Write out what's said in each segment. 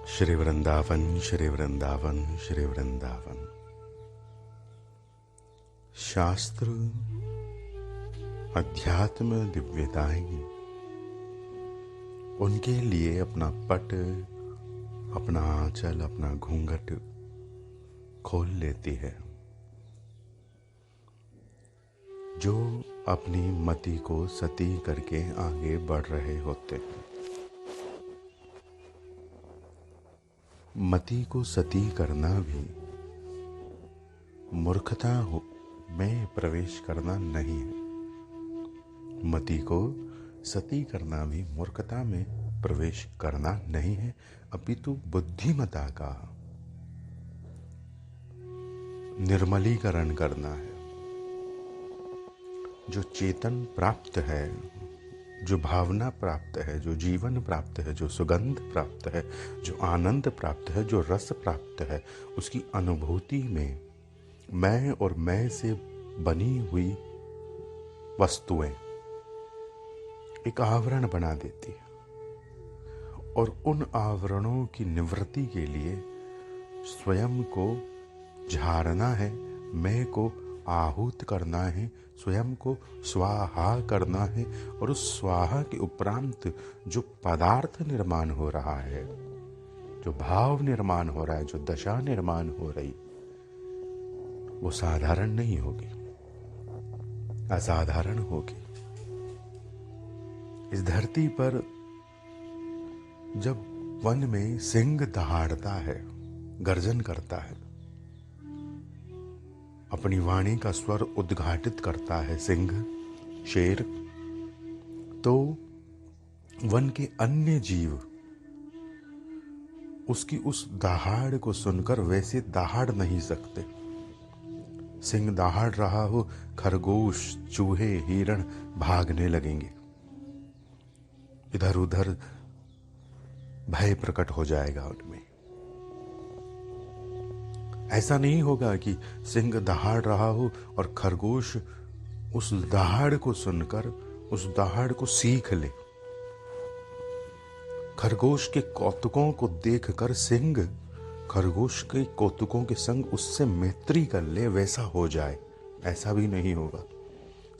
श्री वृंदावन श्री वृंदावन श्री वृंदावन। शास्त्र अध्यात्म दिव्यताएं उनके लिए अपना पट, अपना आंचल, अपना घूंघट खोल लेती है, जो अपनी मति को सती करके आगे बढ़ रहे होते हैं। मति को सती करना भी मूर्खता में प्रवेश करना नहीं है। मति को सती करना भी मूर्खता में प्रवेश करना नहीं है, अपितु बुद्धिमता का निर्मलीकरण करना है। जो चेतन प्राप्त है, जो भावना प्राप्त है, जो जीवन प्राप्त है, जो सुगंध प्राप्त है, जो आनंद प्राप्त है, जो रस प्राप्त है, उसकी अनुभूति में मैं और मैं से बनी हुई वस्तुएं एक आवरण बना देती है, और उन आवरणों की निवृत्ति के लिए स्वयं को झाड़ना है, मैं को आहूत करना है, स्वयं को स्वाहा करना है। और उस स्वाहा के उपरांत जो पदार्थ निर्माण हो रहा है, जो भाव निर्माण हो रहा है, जो दशा निर्माण हो रही, वो साधारण नहीं होगी, असाधारण होगी। इस धरती पर जब वन में सिंह दहाड़ता है, गर्जन करता है, अपनी वाणी का स्वर उद्घाटित करता है सिंह, शेर, तो वन के अन्य जीव उसकी उस दहाड़ को सुनकर वैसे दहाड़ नहीं सकते। सिंह दहाड़ रहा हो, खरगोश, चूहे, हिरण भागने लगेंगे, इधर उधर भय प्रकट हो जाएगा उनमें। ऐसा नहीं होगा कि सिंह दहाड़ रहा हो और खरगोश उस दहाड़ को सुनकर उस दहाड़ को सीख ले। खरगोश के कौतुकों को देखकर सिंह खरगोश के कौतुकों के संग उससे मैत्री कर ले, वैसा हो जाए, ऐसा भी नहीं होगा।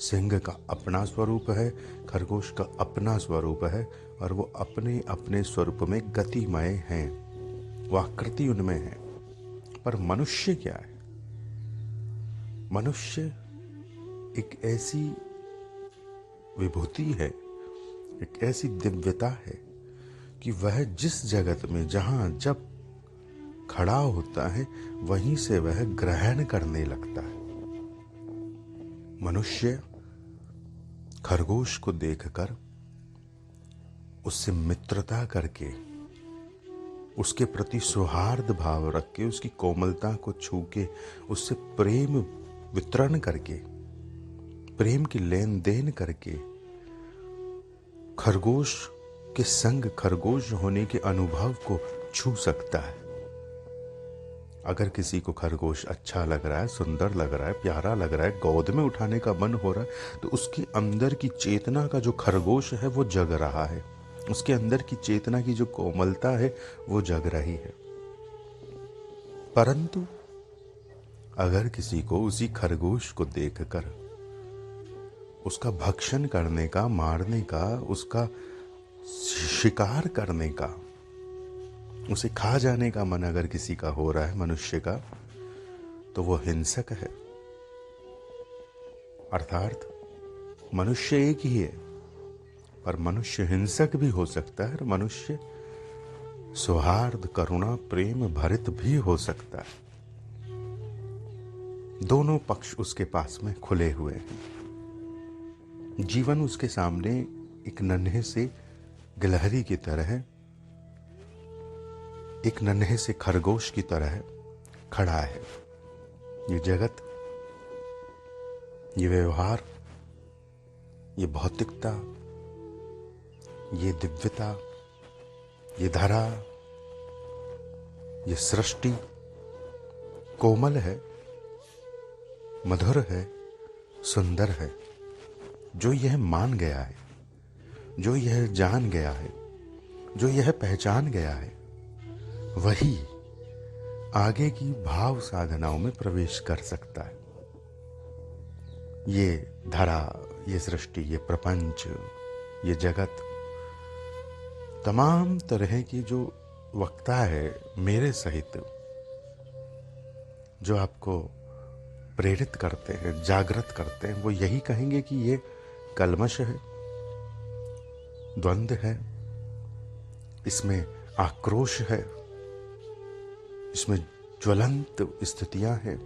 सिंह का अपना स्वरूप है, खरगोश का अपना स्वरूप है, और वो अपने अपने स्वरूप में गतिमय हैं, वो आकृति उनमें है। पर मनुष्य क्या है? मनुष्य एक ऐसी विभूति है, एक ऐसी दिव्यता है कि वह जिस जगत में जहां जब खड़ा होता है वहीं से वह ग्रहण करने लगता है। मनुष्य खरगोश को देखकर उससे मित्रता करके, उसके प्रति सौहार्द भाव रख के, उसकी कोमलता को छू के, उससे प्रेम वितरण करके, प्रेम की लेन देन करके, खरगोश के संग खरगोश होने के अनुभव को छू सकता है। अगर किसी को खरगोश अच्छा लग रहा है, सुंदर लग रहा है, प्यारा लग रहा है, गोद में उठाने का मन हो रहा है, तो उसके अंदर की चेतना का जो खरगोश है वो जग रहा है, उसके अंदर की चेतना की जो कोमलता है वो जग रही है। परंतु अगर किसी को उसी खरगोश को देखकर उसका भक्षण करने का, मारने का, उसका शिकार करने का, उसे खा जाने का मन अगर किसी का हो रहा है, मनुष्य का, तो वो हिंसक है। अर्थात मनुष्य एक ही है, पर मनुष्य हिंसक भी हो सकता है, और मनुष्य सौहार्द, करुणा, प्रेम भरित भी हो सकता है। दोनों पक्ष उसके पास में खुले हुए हैं। जीवन उसके सामने एक नन्हे से गिलहरी की तरह है, एक नन्हे से खरगोश की तरह खड़ा है। ये जगत, ये व्यवहार, ये भौतिकता, ये दिव्यता, ये धरा, ये सृष्टि कोमल है, मधुर है, सुंदर है। जो यह मान गया है, जो यह जान गया है, जो यह पहचान गया है, वही आगे की भाव साधनाओं में प्रवेश कर सकता है। ये धरा, ये सृष्टि, ये प्रपंच, ये जगत, तमाम तरह की जो वक्ता है मेरे सहित, जो आपको प्रेरित करते हैं, जागृत करते हैं, वो यही कहेंगे कि ये कल्मश है, द्वंद्व है, इसमें आक्रोश है, इसमें ज्वलंत स्थितियां हैं,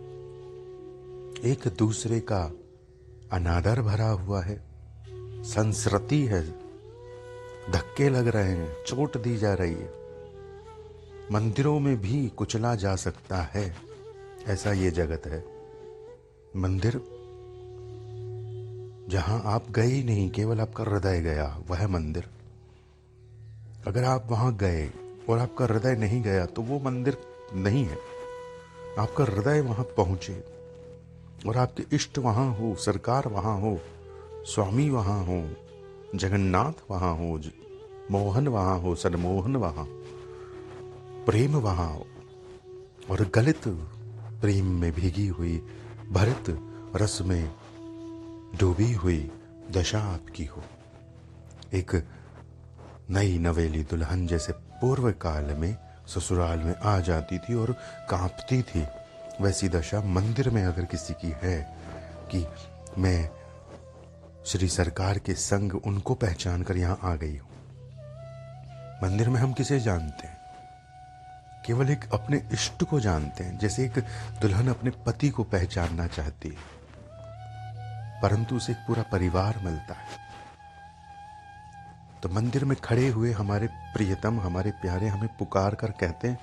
एक दूसरे का अनादर भरा हुआ है, संस्कृति है, धक्के लग रहे हैं, चोट दी जा रही है, मंदिरों में भी कुचला जा सकता है, ऐसा ये जगत है। मंदिर जहां आप गए ही नहीं, केवल आपका हृदय गया, वह मंदिर। अगर आप वहां गए और आपका हृदय नहीं गया तो वो मंदिर नहीं है। आपका हृदय वहां पहुंचे और आपके इष्ट वहां हो, सरकार वहां हो, स्वामी वहां हो, जगन्नाथ वहां हो, मोहन वहां हो, सनमोहन वहां, प्रेम वहां हो, और गलित प्रेम में भीगी हुई, भरित रस में डूबी हुई दशा आपकी हो। एक नई नवेली दुल्हन जैसे पूर्व काल में ससुराल में आ जाती थी और कांपती थी, वैसी दशा मंदिर में अगर किसी की है कि मैं श्री सरकार के संग उनको पहचान कर यहां आ गई हूं। मंदिर में हम किसे जानते हैं? केवल एक अपने इष्ट को जानते हैं, जैसे एक दुल्हन अपने पति को पहचानना चाहती है, परंतु उसे एक पूरा परिवार मिलता है। तो मंदिर में खड़े हुए हमारे प्रियतम, हमारे प्यारे हमें पुकार कर कहते हैं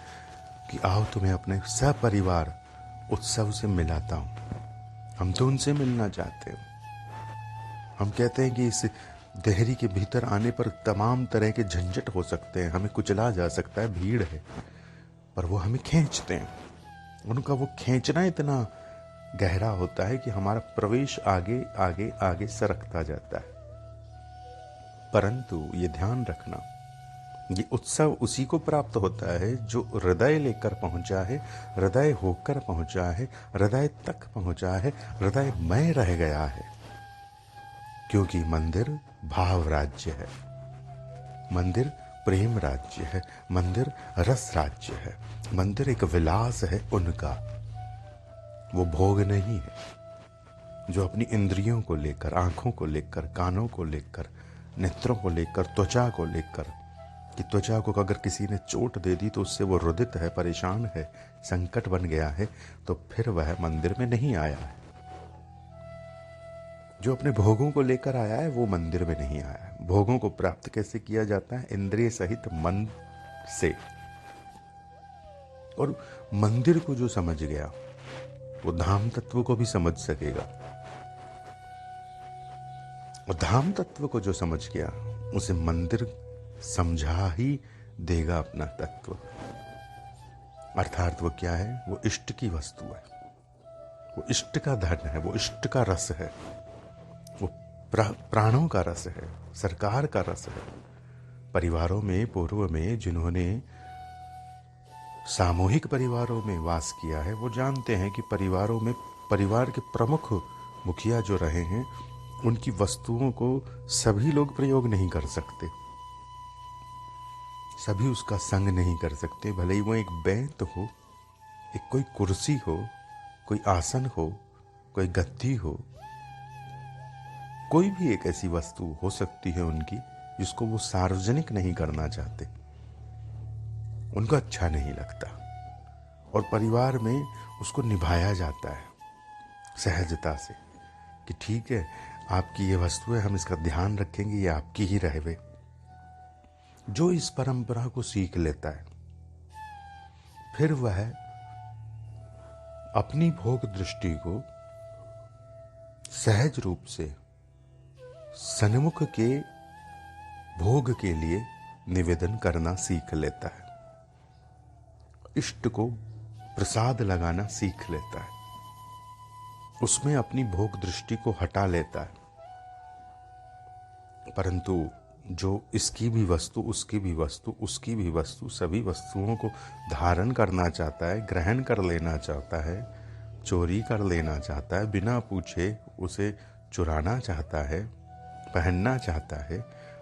कि आओ तुम्हें अपने सपरिवार उत्सव से मिलाता हूं। हम तो उनसे मिलना चाहते हैं। हम कहते हैं कि इस देहरी के भीतर आने पर तमाम तरह के झंझट हो सकते हैं, हमें कुचला जा सकता है, भीड़ है, पर वो हमें खींचते हैं। उनका वो खींचना इतना गहरा होता है कि हमारा प्रवेश आगे आगे आगे सरकता जाता है। परंतु ये ध्यान रखना, ये उत्सव उसी को प्राप्त होता है जो हृदय लेकर पहुंचा है, हृदय होकर पहुंचा है, हृदय तक पहुंचा है, हृदय मय रह गया है। क्योंकि मंदिर भाव राज्य है, मंदिर प्रेम राज्य है, मंदिर रस राज्य है, मंदिर एक विलास है उनका, वो भोग नहीं है। जो अपनी इंद्रियों को लेकर, आंखों को लेकर, कानों को लेकर, नेत्रों को लेकर, त्वचा को लेकर, कि त्वचा को अगर किसी ने चोट दे दी तो उससे वो रुदित है, परेशान है, संकट बन गया है, तो फिर वह मंदिर में नहीं आया है। जो अपने भोगों को लेकर आया है वो मंदिर में नहीं आया है। भोगों को प्राप्त कैसे किया जाता है? इंद्रिय सहित मन से। और मंदिर को जो समझ गया वो धाम तत्व को भी समझ सकेगा, और धाम तत्व को जो समझ गया उसे मंदिर समझा ही देगा अपना तत्व। अर्थात वो क्या है? वो इष्ट की वस्तु है, वो इष्ट का धन है, वो इष्ट का रस है, वो प्राणों का रस है, सरकार का रस है। परिवारों में पूर्व में जिन्होंने सामूहिक परिवारों में वास किया है वो जानते हैं कि परिवारों में परिवार के प्रमुख मुखिया जो रहे हैं उनकी वस्तुओं को सभी लोग प्रयोग नहीं कर सकते, सभी उसका संग नहीं कर सकते। भले ही वो एक बेंत हो, एक कोई कुर्सी हो, कोई आसन हो, कोई गद्दी हो, कोई भी एक ऐसी वस्तु हो सकती है उनकी जिसको वो सार्वजनिक नहीं करना चाहते, उनको अच्छा नहीं लगता, और परिवार में उसको निभाया जाता है सहजता से कि ठीक है आपकी ये वस्तु है, हम इसका ध्यान रखेंगे, ये आपकी ही रहे। जो इस परंपरा को सीख लेता है फिर वह अपनी भोग दृष्टि को सहज रूप से सन्मुख के भोग के लिए निवेदन करना सीख लेता है, इष्ट को प्रसाद लगाना सीख लेता है, उसमें अपनी भोग दृष्टि को हटा लेता है। परंतु जो इसकी भी वस्तु, उसकी भी वस्तु, उसकी भी वस्तु, सभी वस्तुओं को धारण करना चाहता है, ग्रहण कर लेना चाहता है, चोरी कर लेना चाहता है, बिना पूछे उसे चुराना चाहता है, पहनना चाहता है,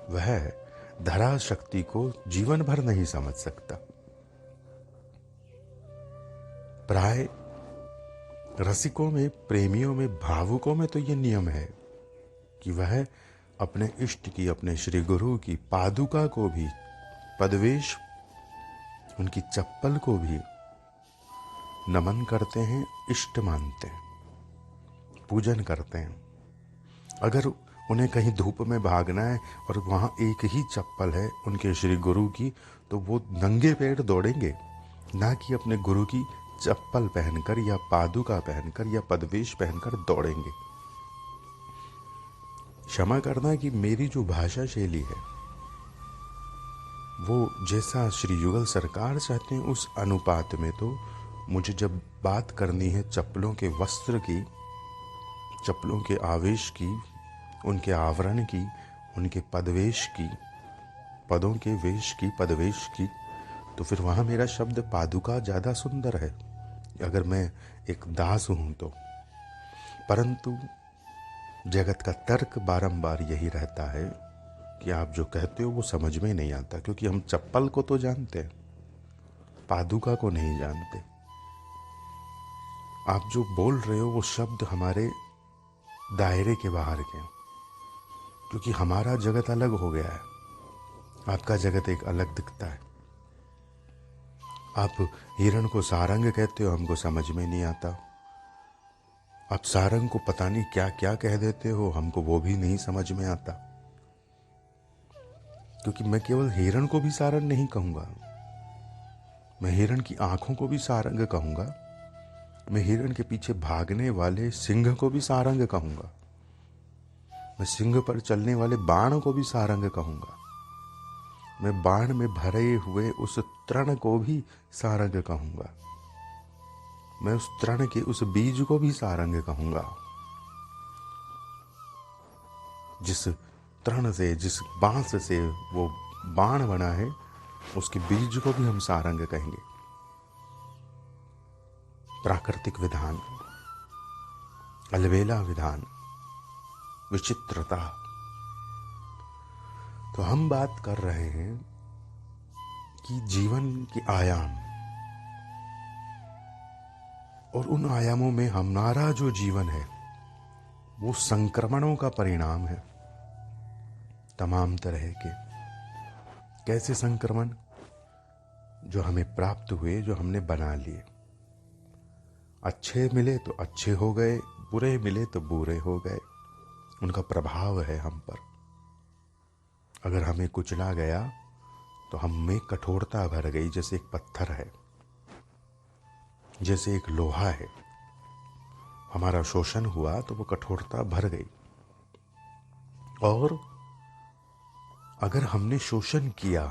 वह धरा शक्ति को जीवन भर नहीं समझ सकता। प्राय रसिकों में, प्रेमियों में, भावुकों में तो ये नियम है कि वह अपने इष्ट की, अपने श्री गुरु की पादुका को भी, पदवेश, उनकी चप्पल को भी नमन करते हैं, इष्ट मानते हैं, पूजन करते हैं। अगर उन्हें कहीं धूप में भागना है और वहाँ एक ही चप्पल है उनके श्री गुरु की, तो वो नंगे पैर दौड़ेंगे, ना कि अपने गुरु की चप्पल पहनकर या पादुका पहनकर या पदवेश पहनकर दौड़ेंगे। क्षमा करना कि मेरी जो भाषा शैली है वो जैसा श्री युगल सरकार चाहते हैं उस अनुपात में, तो मुझे जब बात करनी है चप्पलों के वस्त्र की, चप्पलों के आवेश की, उनके आवरण की, उनके पदवेश की, पदों के वेश की, पदवेश की, तो फिर वहाँ मेरा शब्द पादुका ज़्यादा सुंदर है, अगर मैं एक दास हूँ तो। परंतु जगत का तर्क बारंबार यही रहता है कि आप जो कहते हो वो समझ में नहीं आता, क्योंकि हम चप्पल को तो जानते हैं, पादुका को नहीं जानते। आप जो बोल रहे हो वो शब्द हमारे दायरे के बाहर के, क्योंकि हमारा जगत अलग हो गया है, आपका जगत एक अलग दिखता है। आप हिरण को सारंग कहते हो, हमको समझ में नहीं आता। आप सारंग को पता नहीं क्या क्या कह देते हो, हमको वो भी नहीं समझ में आता। क्योंकि मैं केवल हिरण को भी सारंग नहीं कहूँगा, मैं हिरण की आंखों को भी सारंग कहूँगा, मैं हिरण के पीछे भागने वाले सिंह को भी सारंग कहूँगा, मैं सिंह पर चलने वाले बाण को भी सारंग कहूँगा, मैं बाण में भरे हुए उस तृण को भी सारंग कहूँगा, मैं उस तृण के उस बीज को भी सारंग कहूँगा। जिस तृण से, जिस बांस से वो बाण बना है, उसके बीज को भी हम सारंग कहेंगे। प्राकृतिक विधान, अलबेला विधान, विचित्रता। तो हम बात कर रहे हैं कि जीवन के आयाम, और उन आयामों में हमारा जो जीवन है वो संक्रमणों का परिणाम है, तमाम तरह के। कैसे संक्रमण? जो हमें प्राप्त हुए, जो हमने बना लिए। अच्छे मिले तो अच्छे हो गए, बुरे मिले तो बुरे हो गए, उनका प्रभाव है हम पर। अगर हमें कुचला गया तो हम में कठोरता भर गई, जैसे एक पत्थर है, जैसे एक लोहा है, हमारा शोषण हुआ तो वो कठोरता भर गई। और अगर हमने शोषण किया,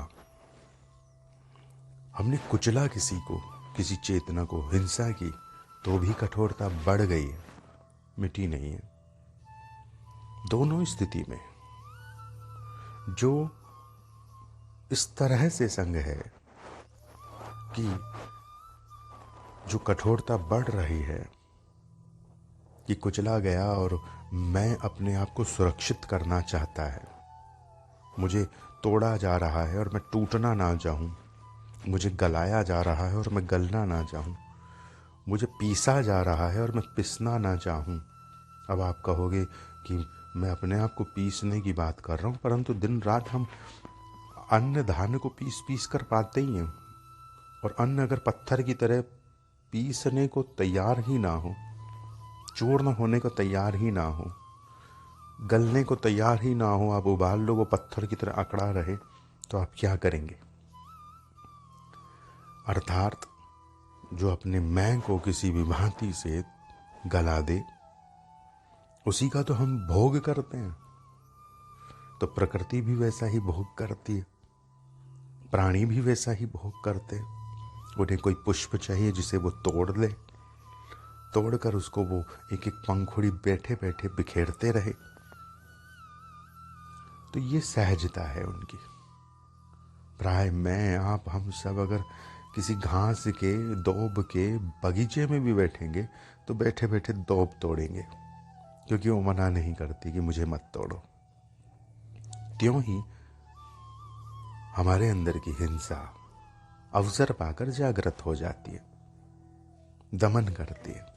हमने कुचला किसी को, किसी चेतना को, हिंसा की, तो भी कठोरता बढ़ गई है, मिटी नहीं है। दोनों स्थिति में जो इस तरह से संग है कि जो कठोरता बढ़ रही है कि कुचला गया और मैं अपने आप को सुरक्षित करना चाहता है, मुझे तोड़ा जा रहा है और मैं टूटना ना चाहूँ, मुझे गलाया जा रहा है और मैं गलना ना चाहूँ, मुझे पीसा जा रहा है और मैं पिसना ना चाहूँ। अब आप कहोगे कि मैं अपने आप को पीसने की बात कर रहा हूँ, परंतु दिन रात हम अन्न धान्य को पीस पीस कर पाते ही हैं। और अन्न अगर पत्थर की तरह पीसने को तैयार ही ना हो, चूर्ण होने को तैयार ही ना हो, गलने को तैयार ही ना हो, आप उबाल लो, वो पत्थर की तरह अकड़ा रहे, तो आप क्या करेंगे? अर्थात जो अपने मैं को किसी भी भांति से गला दे, उसी का तो हम भोग करते हैं। तो प्रकृति भी वैसा ही भोग करती है, प्राणी भी वैसा ही भोग करते हैं। उन्हें कोई पुष्प चाहिए जिसे वो तोड़ ले, तोड़कर उसको वो एक एक पंखुड़ी बैठे बैठे बिखेरते रहे। तो ये सहजता है उनकी। प्राय मैं, आप, हम सब अगर किसी घास के, दौब के बगीचे में भी बैठेंगे तो बैठे बैठे दौब तोड़ेंगे, क्योंकि वो मना नहीं करती कि मुझे मत तोड़ो। त्यों ही हमारे अंदर की हिंसा अवसर पाकर जागृत हो जाती है, दमन करती है।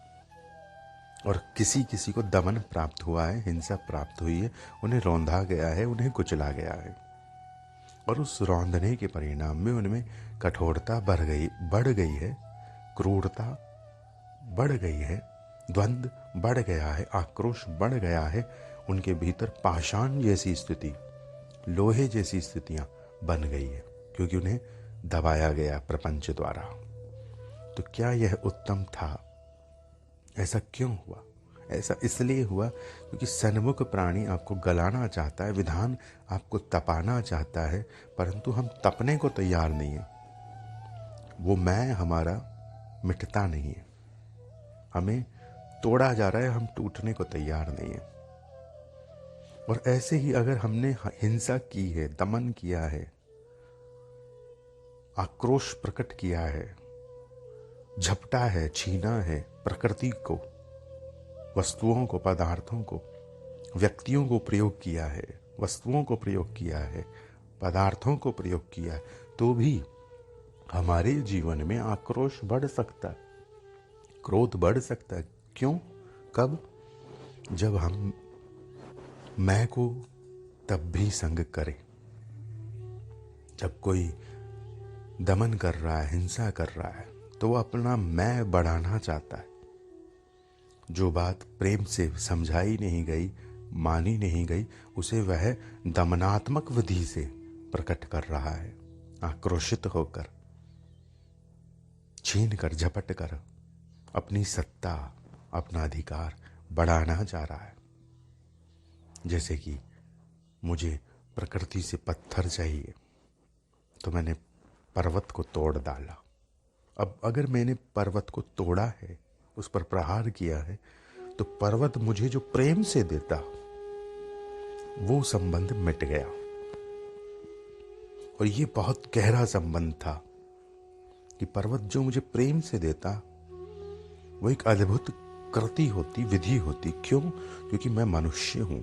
और किसी किसी को दमन प्राप्त हुआ है, हिंसा प्राप्त हुई है, उन्हें रौंदा गया है, उन्हें कुचला गया है, और उस रौंदने के परिणाम में उनमें कठोरता बढ़ गई है, क्रूरता बढ़ गई है, द्वंद्व बढ़ गया है, आक्रोश बढ़ गया है, उनके भीतर पाषाण जैसी स्थिति, लोहे जैसी स्थितियां बन गई है, क्योंकि उन्हें दबाया गया प्रपंच द्वारा। तो क्या यह उत्तम था? ऐसा क्यों हुआ? ऐसा इसलिए हुआ क्योंकि सन्मुख प्राणी आपको गलाना चाहता है, विधान आपको तपाना चाहता है, परंतु हम तपने को तैयार नहीं है। वो मैं हमारा मिटता नहीं है, हमें तोड़ा जा रहा है, हम टूटने को तैयार नहीं है। और ऐसे ही अगर हमने हिंसा की है, दमन किया है, आक्रोश प्रकट किया है, झपटा है, छीना है प्रकृति को, वस्तुओं को, पदार्थों को, व्यक्तियों को प्रयोग किया है, वस्तुओं को प्रयोग किया है, पदार्थों को प्रयोग किया है, तो भी हमारे जीवन में आक्रोश बढ़ सकता है, क्रोध बढ़ सकता है। क्यों? कब? जब हम मैं को तब भी संग करें। जब कोई दमन कर रहा है, हिंसा कर रहा है, तो वो अपना मैं बढ़ाना चाहता है। जो बात प्रेम से समझाई नहीं गई, मानी नहीं गई, उसे वह दमनात्मक विधि से प्रकट कर रहा है, आक्रोशित होकर, छीन कर, झपट कर अपनी सत्ता, अपना अधिकार बढ़ाना चाह रहा है। जैसे कि मुझे प्रकृति से पत्थर चाहिए तो मैंने पर्वत को तोड़ डाला। अब अगर मैंने पर्वत को तोड़ा है, उस पर प्रहार किया है, तो पर्वत मुझे जो प्रेम से देता, वो संबंध मिट गया। और ये बहुत गहरा संबंध था कि पर्वत जो मुझे प्रेम से देता, वो एक अद्भुत कृति होती, विधि होती। क्यों? क्योंकि मैं मनुष्य हूं।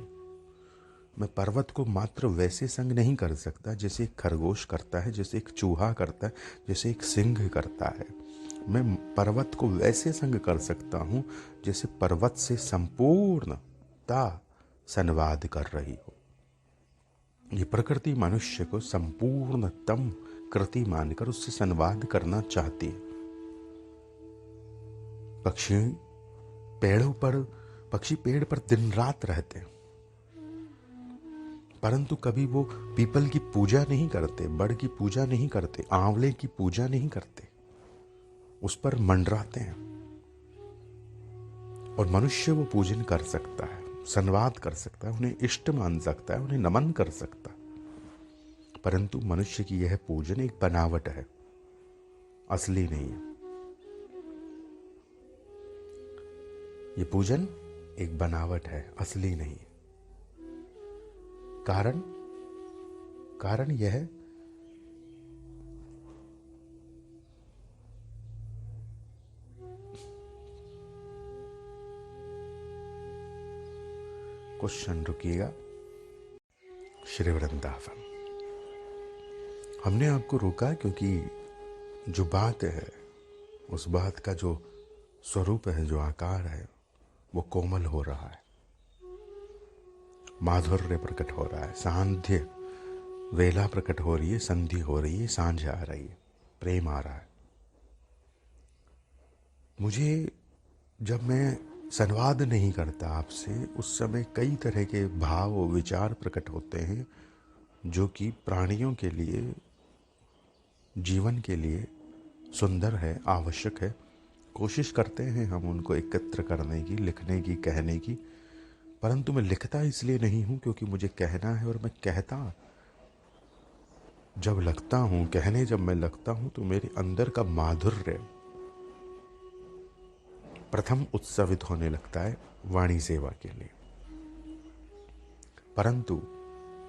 मैं पर्वत को मात्र वैसे संग नहीं कर सकता जैसे एक खरगोश करता है, जैसे एक चूहा करता है, जैसे एक सिंह करता है। मैं पर्वत को वैसे संग कर सकता हूं जैसे पर्वत से संपूर्णता संवाद कर रही हो। ये प्रकृति मनुष्य को संपूर्णतम कृति मानकर उससे संवाद करना चाहती है। पक्षी पेड़ पर दिन रात रहते हैं, परंतु कभी वो पीपल की पूजा नहीं करते, बड़ की पूजा नहीं करते, आंवले की पूजा नहीं करते, उस पर मंडराते हैं। और मनुष्य वो पूजन कर सकता है, संवाद कर सकता है, उन्हें इष्ट मान सकता है, उन्हें नमन कर सकता है, परंतु मनुष्य की यह पूजन एक बनावट है, असली नहीं है। ये पूजन एक बनावट है, असली नहीं है। कारण यह क्वेश्चन रुकिएगा। श्री वृंदावन, हमने आपको रोका क्योंकि जो बात है, उस बात का जो स्वरूप है, जो आकार है, वो कोमल हो रहा है, माधुर्य प्रकट हो रहा है, सांध्य वेला प्रकट हो रही है, संधि हो रही है, सांझ आ रही है, प्रेम आ रहा है। मुझे, जब मैं संवाद नहीं करता आपसे, उस समय कई तरह के भाव और विचार प्रकट होते हैं जो कि प्राणियों के लिए, जीवन के लिए सुंदर है, आवश्यक है। कोशिश करते हैं हम उनको एकत्र करने की, लिखने की, कहने की, परंतु मैं लिखता इसलिए नहीं हूं क्योंकि मुझे कहना है। और मैं कहता जब लगता हूं, कहने जब मैं लगता हूं, तो मेरे अंदर का माधुर्य प्रथम उत्सवित होने लगता है वाणी सेवा के लिए। परंतु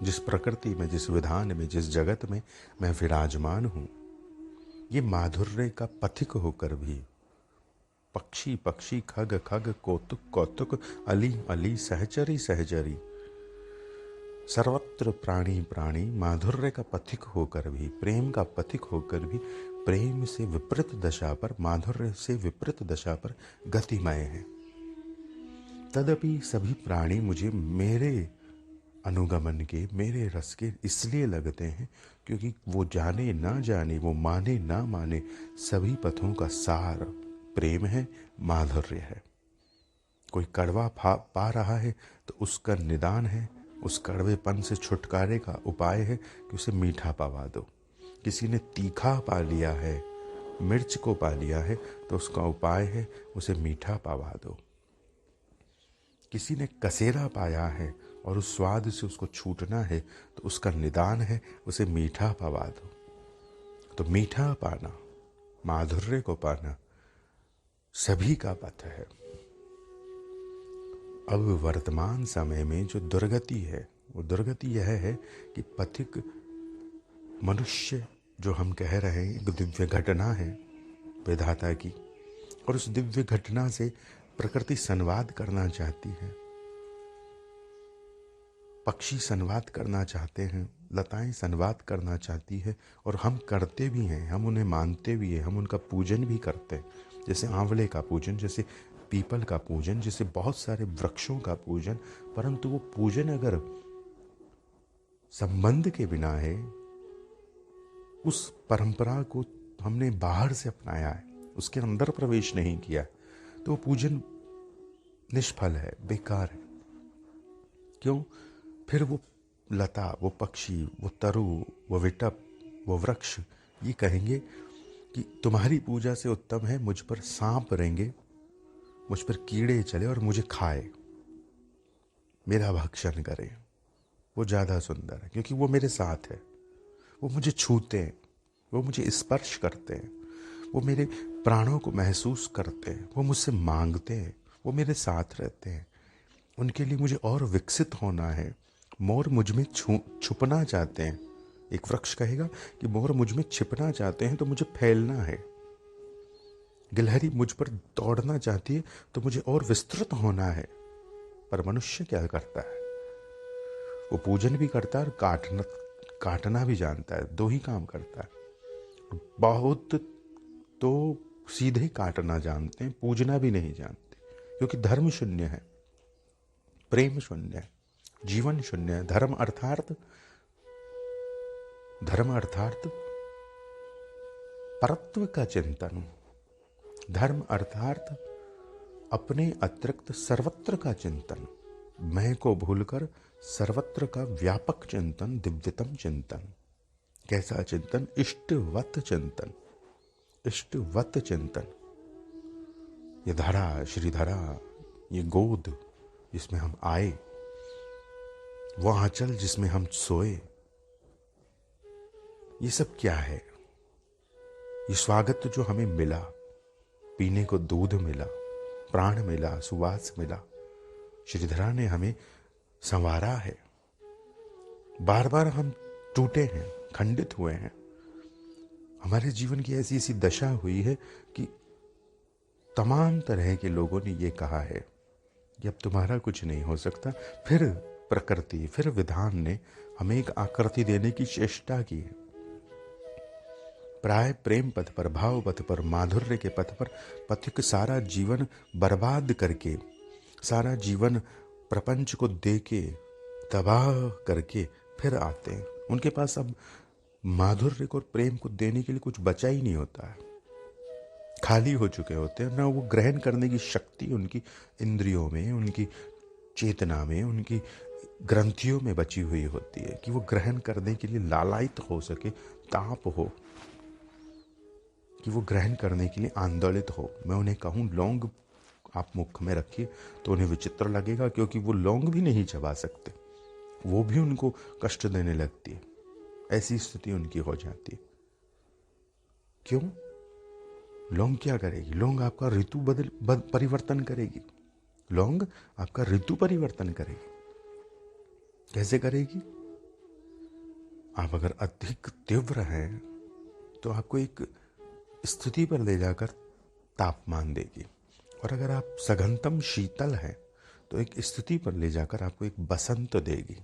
जिस प्रकृति में, जिस विधान में, जिस जगत में मैं विराजमान हूँ, ये माधुर्य का पथिक होकर भी पक्षी पक्षी, खग खग, कौतुक कौतुक, अली अली, सहचरी सहचरी, सर्वत्र प्राणी प्राणी माधुर्य का पथिक होकर भी, प्रेम का पथिक होकर भी प्रेम से विपरीत दशा पर, माधुर्य से विपरीत दशा पर गतिमय है। तदपि सभी प्राणी मुझे मेरे अनुगमन के, मेरे रस के इसलिए लगते हैं क्योंकि वो जाने ना जाने, वो माने ना माने, सभी पथों का सार प्रेम है, माधुर्य है। कोई कड़वा पा रहा है तो उसका निदान है, उस कड़वेपन से छुटकारे का उपाय है कि उसे मीठा पावा दो। किसी ने तीखा पा लिया है, मिर्च को पा लिया है, तो उसका उपाय है उसे मीठा पावा दो। किसी ने कसेरा पाया है और उस स्वाद से उसको छूटना है, तो उसका निदान है उसे मीठा पावा दो। तो मीठा पाना, माधुर्य को पाना सभी का पथ है। अब वर्तमान समय में जो दुर्गति है, वो दुर्गति यह है कि पथिक मनुष्य जो हम कह रहे हैं, एक दिव्य घटना है विधाता की, और उस दिव्य घटना से प्रकृति संवाद करना चाहती है, पक्षी संवाद करना चाहते हैं, लताएं संवाद करना चाहती है, और हम करते भी हैं, हम उन्हें मानते भी हैं, हम उनका पूजन भी करते हैं। जैसे आंवले का पूजन, जैसे पीपल का पूजन, जैसे बहुत सारे वृक्षों का पूजन। परंतु वो पूजन अगर संबंध के बिना है, उस परंपरा को हमने बाहर से अपनाया है, उसके अंदर प्रवेश नहीं किया, तो वो पूजन निष्फल है, बेकार है। क्यों? फिर वो लता, वो पक्षी, वो तरु, वो विटप, वो वृक्ष ये कहेंगे कि तुम्हारी पूजा से उत्तम है मुझ पर सांप रेंगे, मुझ पर कीड़े चले और मुझे खाए, मेरा भक्षण करे। वो ज़्यादा सुंदर है क्योंकि वो मेरे साथ है, वो मुझे छूते हैं, वो मुझे स्पर्श करते हैं, वो मेरे प्राणों को महसूस करते हैं, वो मुझसे मांगते हैं, वो मेरे साथ रहते हैं। उनके लिए मुझे और विकसित होना है। मोर मुझ में छुपना चाहते हैं। एक वृक्ष कहेगा कि मोर मुझ में छिपना चाहते हैं तो मुझे फैलना है। गिलहरी मुझ पर दौड़ना चाहती है तो मुझे और विस्तृत होना है। पर मनुष्य क्या करता है? वो पूजन भी करता है और काटना भी जानता है। दो ही काम करता है। बहुत तो सीधे काटना जानते हैं, पूजना भी नहीं जानते, क्योंकि धर्म शून्य है, प्रेम शून्य है, जीवन शून्य है। धर्म अर्थात परत्व का चिंतन, धर्म अर्थात अपने अतिरिक्त सर्वत्र का चिंतन, मैं को भूलकर सर्वत्र का व्यापक चिंतन, दिव्यतम चिंतन। कैसा चिंतन? इष्टवत चिंतन, इष्टवत चिंतन। ये धरा, श्रीधरा, ये गोद जिसमें हम आए, वो आंचल जिसमें हम सोए, ये सब क्या है? ये स्वागत जो हमें मिला, पीने को दूध मिला, प्राण मिला, सुवास मिला, श्रीधरा ने हमें संवारा है। बार बार हम टूटे हैं, खंडित हुए हैं। हमारे जीवन की ऐसी ऐसी दशा हुई है कि तमाम तरह के लोगों ने ये कहा है कि अब तुम्हारा कुछ नहीं हो सकता। फिर प्रकृति, फिर विधान ने हमें एक आकृति देने की चेष्टा की है। प्राय प्रेम पथ पर, भाव पथ पर, माधुर्य के पथ पर पथिक सारा जीवन बर्बाद करके, सारा जीवन प्रपंच को देके, तबाह करके फिर आते हैं। उनके पास अब माधुर्य को और प्रेम को देने के लिए कुछ बचा ही नहीं होता है। खाली हो चुके होते हैं। ना वो ग्रहण करने की शक्ति उनकी इंद्रियों में, उनकी चेतना में, उनकी ग्रंथियों में बची हुई होती है कि वो ग्रहण करने के लिए लालायित हो सके, ताप हो, कि वो ग्रहण करने के लिए आंदोलित हो। मैं उन्हें कहूँ लौंग आप मुख में रखिए तो उन्हें विचित्र लगेगा, क्योंकि वो लौंग भी नहीं चबा सकते, वो भी उनको कष्ट देने लगती है। ऐसी स्थिति उनकी हो जाती है। क्यों? लौंग क्या करेगी? लौंग आपका ऋतु परिवर्तन करेगी। लौंग आपका ऋतु परिवर्तन करेगी। कैसे करेगी? आप अगर अधिक तीव्र हैं तो आपको एक स्थिति पर ले जाकर तापमान देगी, और अगर आप सघनतम शीतल हैं तो एक स्थिति पर ले जाकर आपको एक बसंत देगी।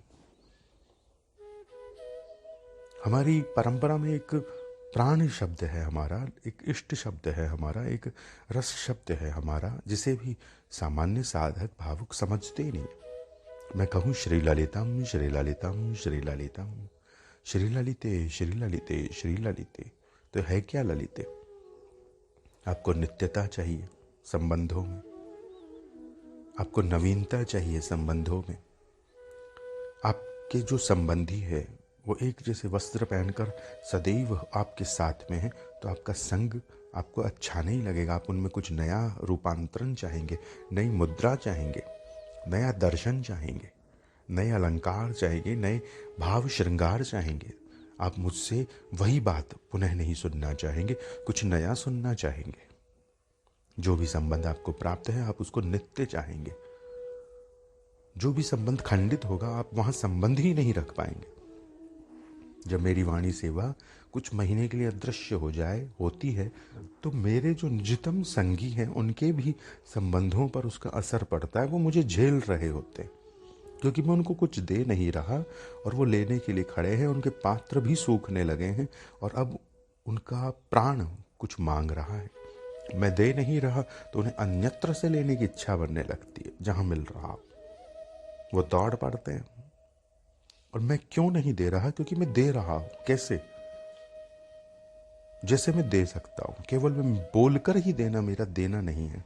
हमारी परंपरा में एक प्राण शब्द है हमारा, एक इष्ट शब्द है हमारा, एक रस शब्द है हमारा, जिसे भी सामान्य साधक भावुक समझते नहीं। मैं कहूँ श्री ललितम श्री ललितम श्री ललितम, श्री ललिते श्री ललिते श्री ललिते, तो है क्या ललिते? आपको नित्यता चाहिए संबंधों में, आपको नवीनता चाहिए संबंधों में। आपके जो संबंधी है वो एक जैसे वस्त्र पहनकर सदैव आपके साथ में है, तो आपका संग आपको अच्छा नहीं लगेगा। आप उनमें कुछ नया रूपांतरण चाहेंगे, नई मुद्रा चाहेंगे, नया दर्शन चाहेंगे, नए अलंकार चाहेंगे, नए भाव श्रृंगार चाहेंगे। आप मुझसे वही बात पुनः नहीं सुनना चाहेंगे, कुछ नया सुनना चाहेंगे। जो भी संबंध आपको प्राप्त है आप उसको नित्य चाहेंगे। जो भी संबंध खंडित होगा आप वहां संबंध ही नहीं रख पाएंगे। जब मेरी वाणी सेवा कुछ महीने के लिए अदृश्य हो जाए होती है तो मेरे जो निजतम संगी हैं उनके भी संबंधों पर उसका असर पड़ता है। वो मुझे झेल रहे होते हैं क्योंकि मैं उनको कुछ दे नहीं रहा, और वो लेने के लिए खड़े हैं। उनके पात्र भी सूखने लगे हैं और अब उनका प्राण कुछ मांग रहा है। मैं दे नहीं रहा तो उन्हें अन्यत्र से लेने की इच्छा बनने लगती है। जहां मिल रहा वो दौड़ पड़ते हैं। और मैं क्यों नहीं दे रहा? क्योंकि मैं दे रहा हूं। कैसे? जैसे मैं दे सकता हूं। केवल मैं बोलकर ही देना मेरा देना नहीं है।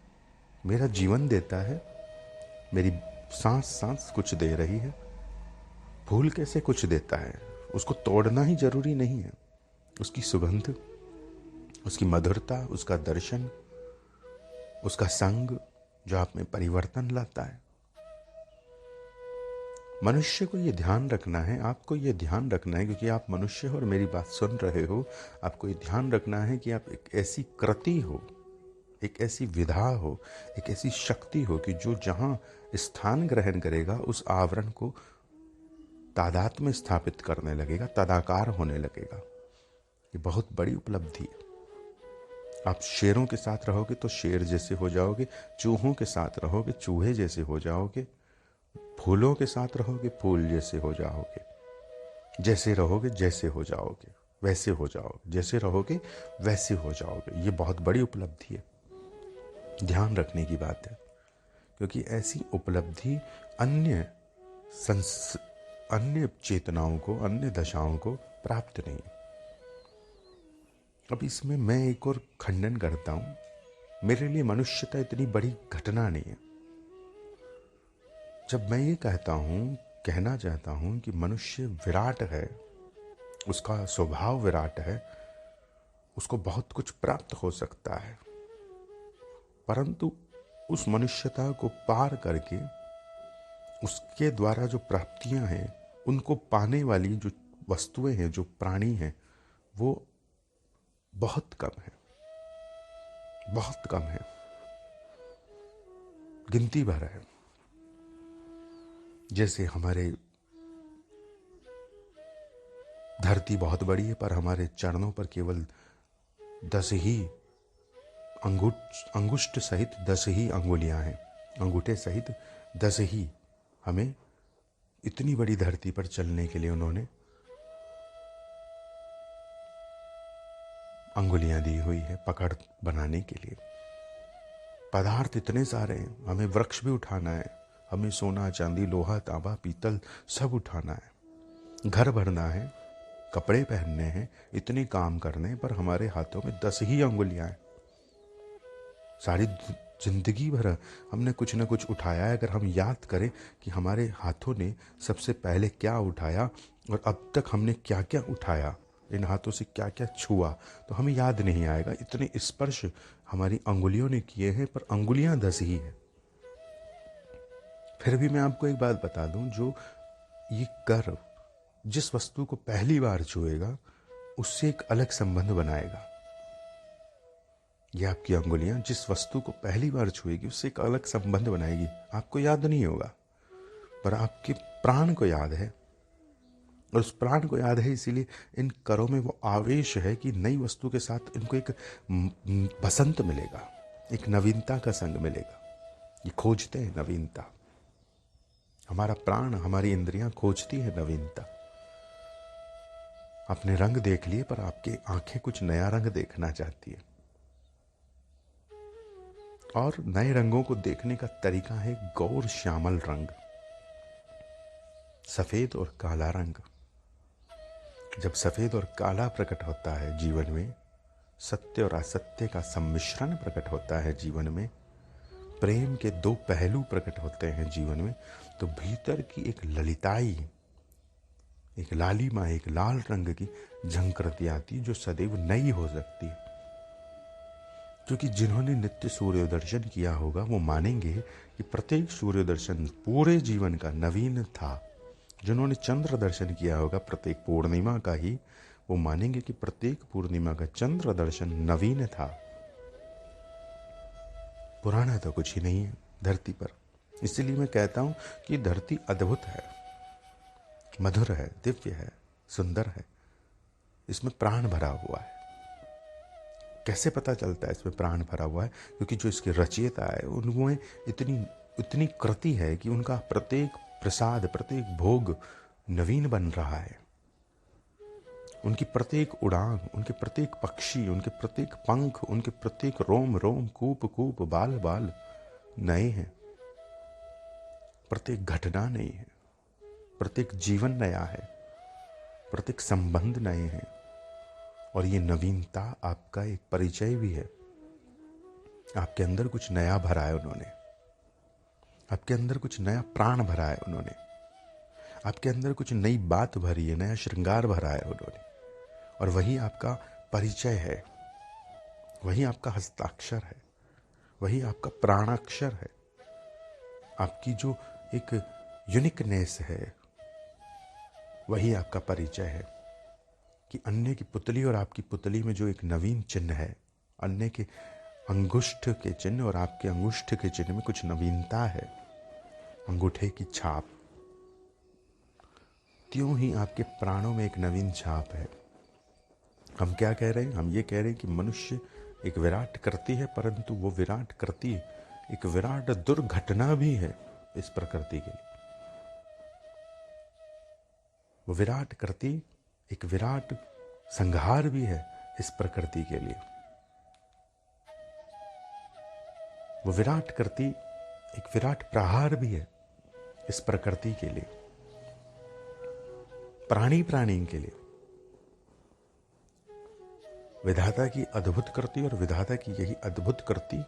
मेरा जीवन देता है, मेरी सांस सांस कुछ दे रही है। फूल कैसे कुछ देता है? उसको तोड़ना ही जरूरी नहीं है। उसकी सुगंध, उसकी मधुरता, उसका दर्शन, उसका संग जो आप में परिवर्तन लाता है। मनुष्य को ये ध्यान रखना है, आपको ये ध्यान रखना है, क्योंकि आप मनुष्य हो और मेरी बात सुन रहे हो। आपको ये ध्यान रखना है कि आप एक ऐसी कृति हो, एक ऐसी विधा हो, एक ऐसी शक्ति हो कि जो जहां स्थान ग्रहण करेगा उस आवरण को तादात्म्य में स्थापित करने लगेगा, तदाकार होने लगेगा। ये बहुत बड़ी उपलब्धि है। आप शेरों के साथ रहोगे तो शेर जैसे हो जाओगे, चूहों के साथ रहोगे चूहे जैसे हो जाओगे, फूलों के साथ रहोगे फूल जैसे हो जाओगे। जैसे रहोगे जैसे हो जाओगे, वैसे हो जाओगे। जैसे रहोगे वैसे हो जाओगे। ये बहुत बड़ी उपलब्धि है, ध्यान रखने की बात है, क्योंकि ऐसी उपलब्धि अन्य चेतनाओं को, अन्य दशाओं को प्राप्त नहीं। अब इसमें मैं एक और खंडन करता हूं। मेरे लिए मनुष्यता इतनी बड़ी घटना नहीं है। जब मैं ये कहना चाहता हूं कि मनुष्य विराट है, उसका स्वभाव विराट है, उसको बहुत कुछ प्राप्त हो सकता है, परंतु उस मनुष्यता को पार करके उसके द्वारा जो प्राप्तियां हैं, उनको पाने वाली जो वस्तुएं हैं, जो प्राणी हैं, वो बहुत कम है, बहुत कम है, गिनती भर है। जैसे हमारे धरती बहुत बड़ी है, पर हमारे चरणों पर केवल 10 ही अंगुष्ठ सहित 10 ही अंगुलियां हैं। अंगूठे सहित 10 ही हमें इतनी बड़ी धरती पर चलने के लिए उन्होंने अंगुलियां दी हुई है, पकड़ बनाने के लिए। पदार्थ इतने सारे हैं, हमें वृक्ष भी उठाना है, हमें सोना चांदी लोहा तांबा पीतल सब उठाना है, घर भरना है, कपड़े पहनने हैं, इतने काम करने, पर हमारे हाथों में 10 ही अंगुलियां हैं। सारी जिंदगी भर हमने कुछ न कुछ उठाया है। अगर हम याद करें कि हमारे हाथों ने सबसे पहले क्या उठाया और अब तक हमने क्या क्या उठाया, इन हाथों से क्या क्या छुआ, तो हमें याद नहीं आएगा। इतने स्पर्श हमारी अंगुलियों ने किए हैं, पर अंगुलियां 10 ही है। फिर भी मैं आपको एक बात बता दूं, जो ये कर जिस वस्तु को पहली बार छुएगा उससे एक अलग संबंध बनाएगा। ये आपकी अंगुलियां जिस वस्तु को पहली बार छुएगी उससे एक अलग संबंध बनाएगी। आपको याद नहीं होगा, पर आपके प्राण को याद है। और उस प्राण को याद है, इसीलिए इन करों में वो आवेश है कि नई वस्तु के साथ इनको एक बसंत मिलेगा, एक नवीनता का संग मिलेगा। ये खोजते हैं नवीनता। हमारा प्राण, हमारी इंद्रियां खोजती है नवीनता। आपने रंग देख लिए, पर आपकी आंखें कुछ नया रंग देखना चाहती है। और नए रंगों को देखने का तरीका है गौर श्यामल रंग, सफेद और काला रंग। जब सफेद और काला प्रकट होता है जीवन में, सत्य और असत्य का सम्मिश्रण प्रकट होता है जीवन में, प्रेम के दो पहलू प्रकट होते हैं जीवन में, तो भीतर की एक ललिताई, एक लालिमा, एक लाल रंग की झंकृति आती जो सदैव नई हो सकती है। क्योंकि जिन्होंने नित्य सूर्य दर्शन किया होगा वो मानेंगे कि प्रत्येक सूर्य दर्शन पूरे जीवन का नवीन था। जिन्होंने चंद्र दर्शन किया होगा प्रत्येक पूर्णिमा का ही, वो मानेंगे कि प्रत्येक पूर्णिमा का चंद्र दर्शन नवीन था। पुराना तो कुछ ही नहीं है धरती पर। इसलिए मैं कहता हूं कि धरती अद्भुत है, मधुर है, दिव्य है, सुंदर है। इसमें प्राण भरा हुआ है। कैसे पता चलता है इसमें प्राण भरा हुआ है? क्योंकि जो इसके रचयिता है उनमें इतनी कृति है कि उनका प्रत्येक प्रसाद, प्रत्येक भोग नवीन बन रहा है। उनकी प्रत्येक उड़ान, उनके प्रत्येक पक्षी, उनके प्रत्येक पंख, उनके प्रत्येक रोम रोम, कूप कूप, बाल बाल नए हैं। प्रत्येक घटना नई है, प्रत्येक जीवन नया है, प्रत्येक संबंध नए हैं। और ये नवीनता आपका एक परिचय भी है। आपके अंदर कुछ नया भरा है उन्होंने, आपके अंदर कुछ नया प्राण भरा है उन्होंने, आपके अंदर कुछ नई बात भरी है, नया श्रृंगार भरा है उन्होंने। और वही आपका परिचय है, वही आपका हस्ताक्षर है, वही आपका प्राणाक्षर है। आपकी जो एक यूनिकनेस है वही आपका परिचय है। कि अन्य की पुतली और आपकी पुतली में जो एक नवीन चिन्ह है, अन्य के अंगुष्ठ के चिन्ह और आपके अंगुष्ठ के चिन्ह में कुछ नवीनता है, अंगूठे की छाप। त्यों ही आपके प्राणों में एक नवीन छाप है। हम क्या कह रहे हैं? हम ये कह रहे हैं कि मनुष्य एक विराट कृति है, परंतु वो विराट कृति एक विराट दुर्घटना भी है इस प्रकृति के लिए। वो विराट कृति एक विराट संहार भी है इस प्रकृति के लिए। वो विराट कृति एक विराट प्रहार भी है इस प्रकृति के लिए, प्राणी प्राणी के लिए। विधाता की अद्भुत कृति और विधाता की यही अद्भुत कृति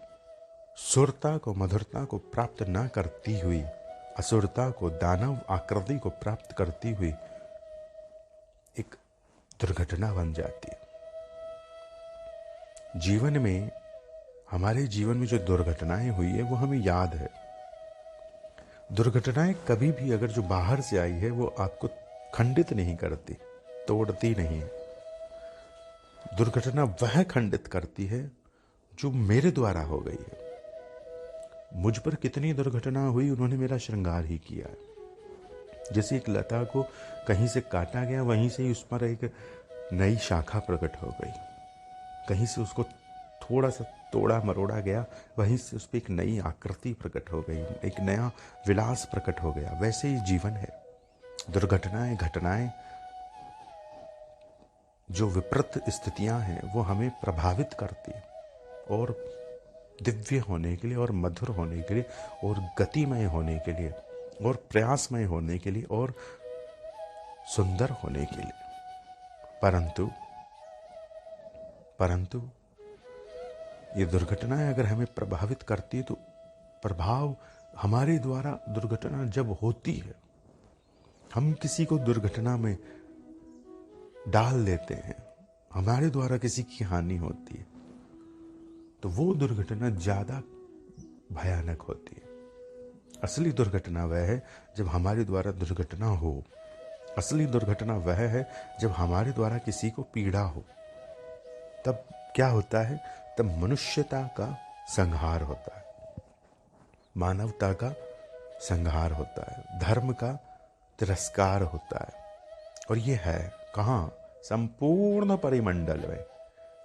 सुरता को, मधुरता को प्राप्त न करती हुई, असुरता को, दानव आकृति को प्राप्त करती हुई एक दुर्घटना बन जाती है। जीवन में, हमारे जीवन में जो दुर्घटनाएं हुई है वो हमें याद है। दुर्घटनाएं कभी भी अगर जो बाहर से आई है वो आपको खंडित नहीं करती, तोड़ती नहीं है। दुर्घटना वह खंडित करती है जो मेरे द्वारा हो गई है। मुझ पर कितनी दुर्घटना हुई, उन्होंने मेरा श्रृंगार ही किया है। जैसे एक लता को कहीं से काटा गया, वहीं से ही उस पर एक नई शाखा प्रकट हो गई। कहीं से उसको थोड़ा सा तोड़ा मरोड़ा गया, वहीं से उस पर एक नई आकृति प्रकट हो गई, एक नया विलास प्रकट हो गया। वैसे ही जीवन है। दुर्घटनाएं, घटनाएं, जो विपरीत स्थितियां हैं वो हमें प्रभावित करती है और दिव्य होने के लिए और मधुर होने के लिए और गतिमय होने के लिए और प्रयासमय होने के लिए और सुंदर होने के लिए। परंतु ये दुर्घटनाएं अगर हमें प्रभावित करती है तो प्रभाव हमारे द्वारा दुर्घटना जब होती है, हम किसी को दुर्घटना में डाल देते हैं, हमारे द्वारा किसी की हानि होती है, तो वो दुर्घटना ज्यादा भयानक होती है। असली दुर्घटना वह है जब हमारे द्वारा दुर्घटना हो। असली दुर्घटना वह है जब हमारे द्वारा किसी को पीड़ा हो। तब क्या होता है? तब मनुष्यता का संहार होता है, मानवता का संहार होता है, धर्म का तिरस्कार होता है, और ये है कहाँ? संपूर्ण परिमंडल में।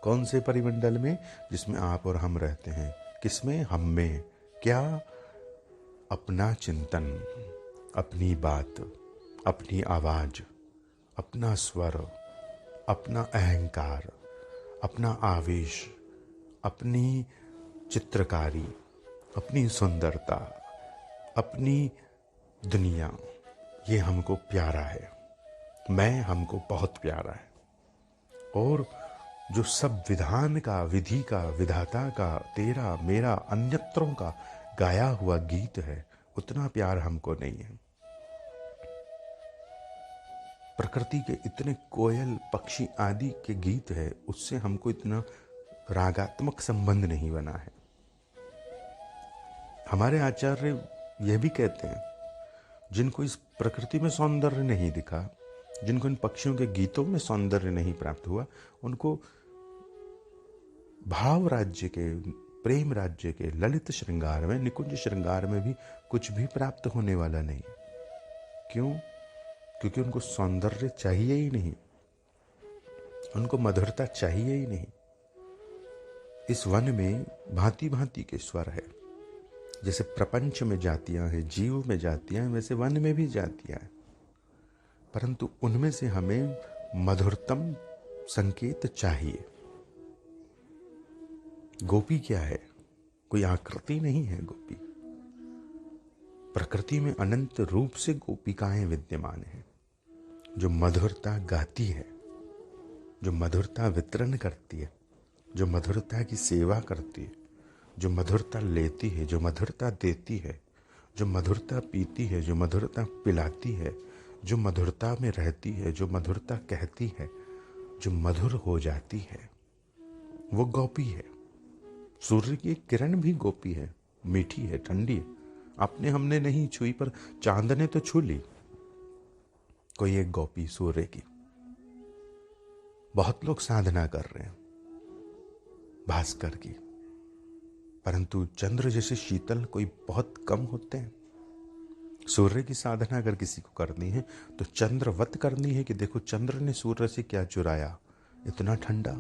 कौन से परिमंडल में? जिसमें आप और हम रहते हैं। किसमें? हम में। क्या? अपना चिंतन, अपनी बात, अपनी आवाज, अपना स्वर, अपना अहंकार, अपना आवेश, अपनी चित्रकारी, अपनी सुंदरता, अपनी दुनिया, ये हमको प्यारा है। मैं हमको बहुत प्यारा है। और जो सब विधान का, विधि का, विधाता का, तेरा मेरा अन्यत्रों का गाया हुआ गीत है, उतना प्यार हमको नहीं है। प्रकृति के इतने कोयल पक्षी आदि के गीत है, उससे हमको इतना रागात्मक संबंध नहीं बना है। हमारे आचार्य यह भी कहते हैं, जिनको इस प्रकृति में सौंदर्य नहीं दिखा, जिनको इन पक्षियों के गीतों में सौंदर्य नहीं प्राप्त हुआ, उनको भाव राज्य के, प्रेम राज्य के, ललित श्रृंगार में, निकुंज श्रृंगार में भी कुछ भी प्राप्त होने वाला नहीं। क्यों? क्योंकि उनको सौंदर्य चाहिए ही नहीं, उनको मधुरता चाहिए ही नहीं। इस वन में भांति भांति के स्वर है। जैसे प्रपंच में जातियां हैं, जीव में जातियां हैं, वैसे वन में भी जातियां हैं। परंतु उनमें से हमें मधुरतम संकेत चाहिए। गोपी क्या है? कोई आकृति नहीं है गोपी। प्रकृति में अनंत रूप से गोपिकाएं विद्यमान हैं, जो मधुरता गाती है, जो मधुरता वितरण करती है, जो मधुरता की सेवा करती है, जो मधुरता लेती है, जो मधुरता देती है, जो मधुरता पीती है, जो मधुरता पिलाती है, जो मधुरता में रहती है, जो मधुरता कहती है, जो मधुर हो जाती है, वो गोपी है। सूर्य की एक किरण भी गोपी है, मीठी है, ठंडी है। आपने हमने नहीं छुई, पर चांद ने तो छू ली। कोई एक गोपी सूर्य की। बहुत लोग साधना कर रहे हैं भास्कर की, परंतु चंद्र जैसे शीतल कोई बहुत कम होते हैं। सूर्य की साधना अगर किसी को करनी है तो चंद्रवत करनी है, कि देखो चंद्र ने सूर्य से क्या चुराया, इतना ठंडा,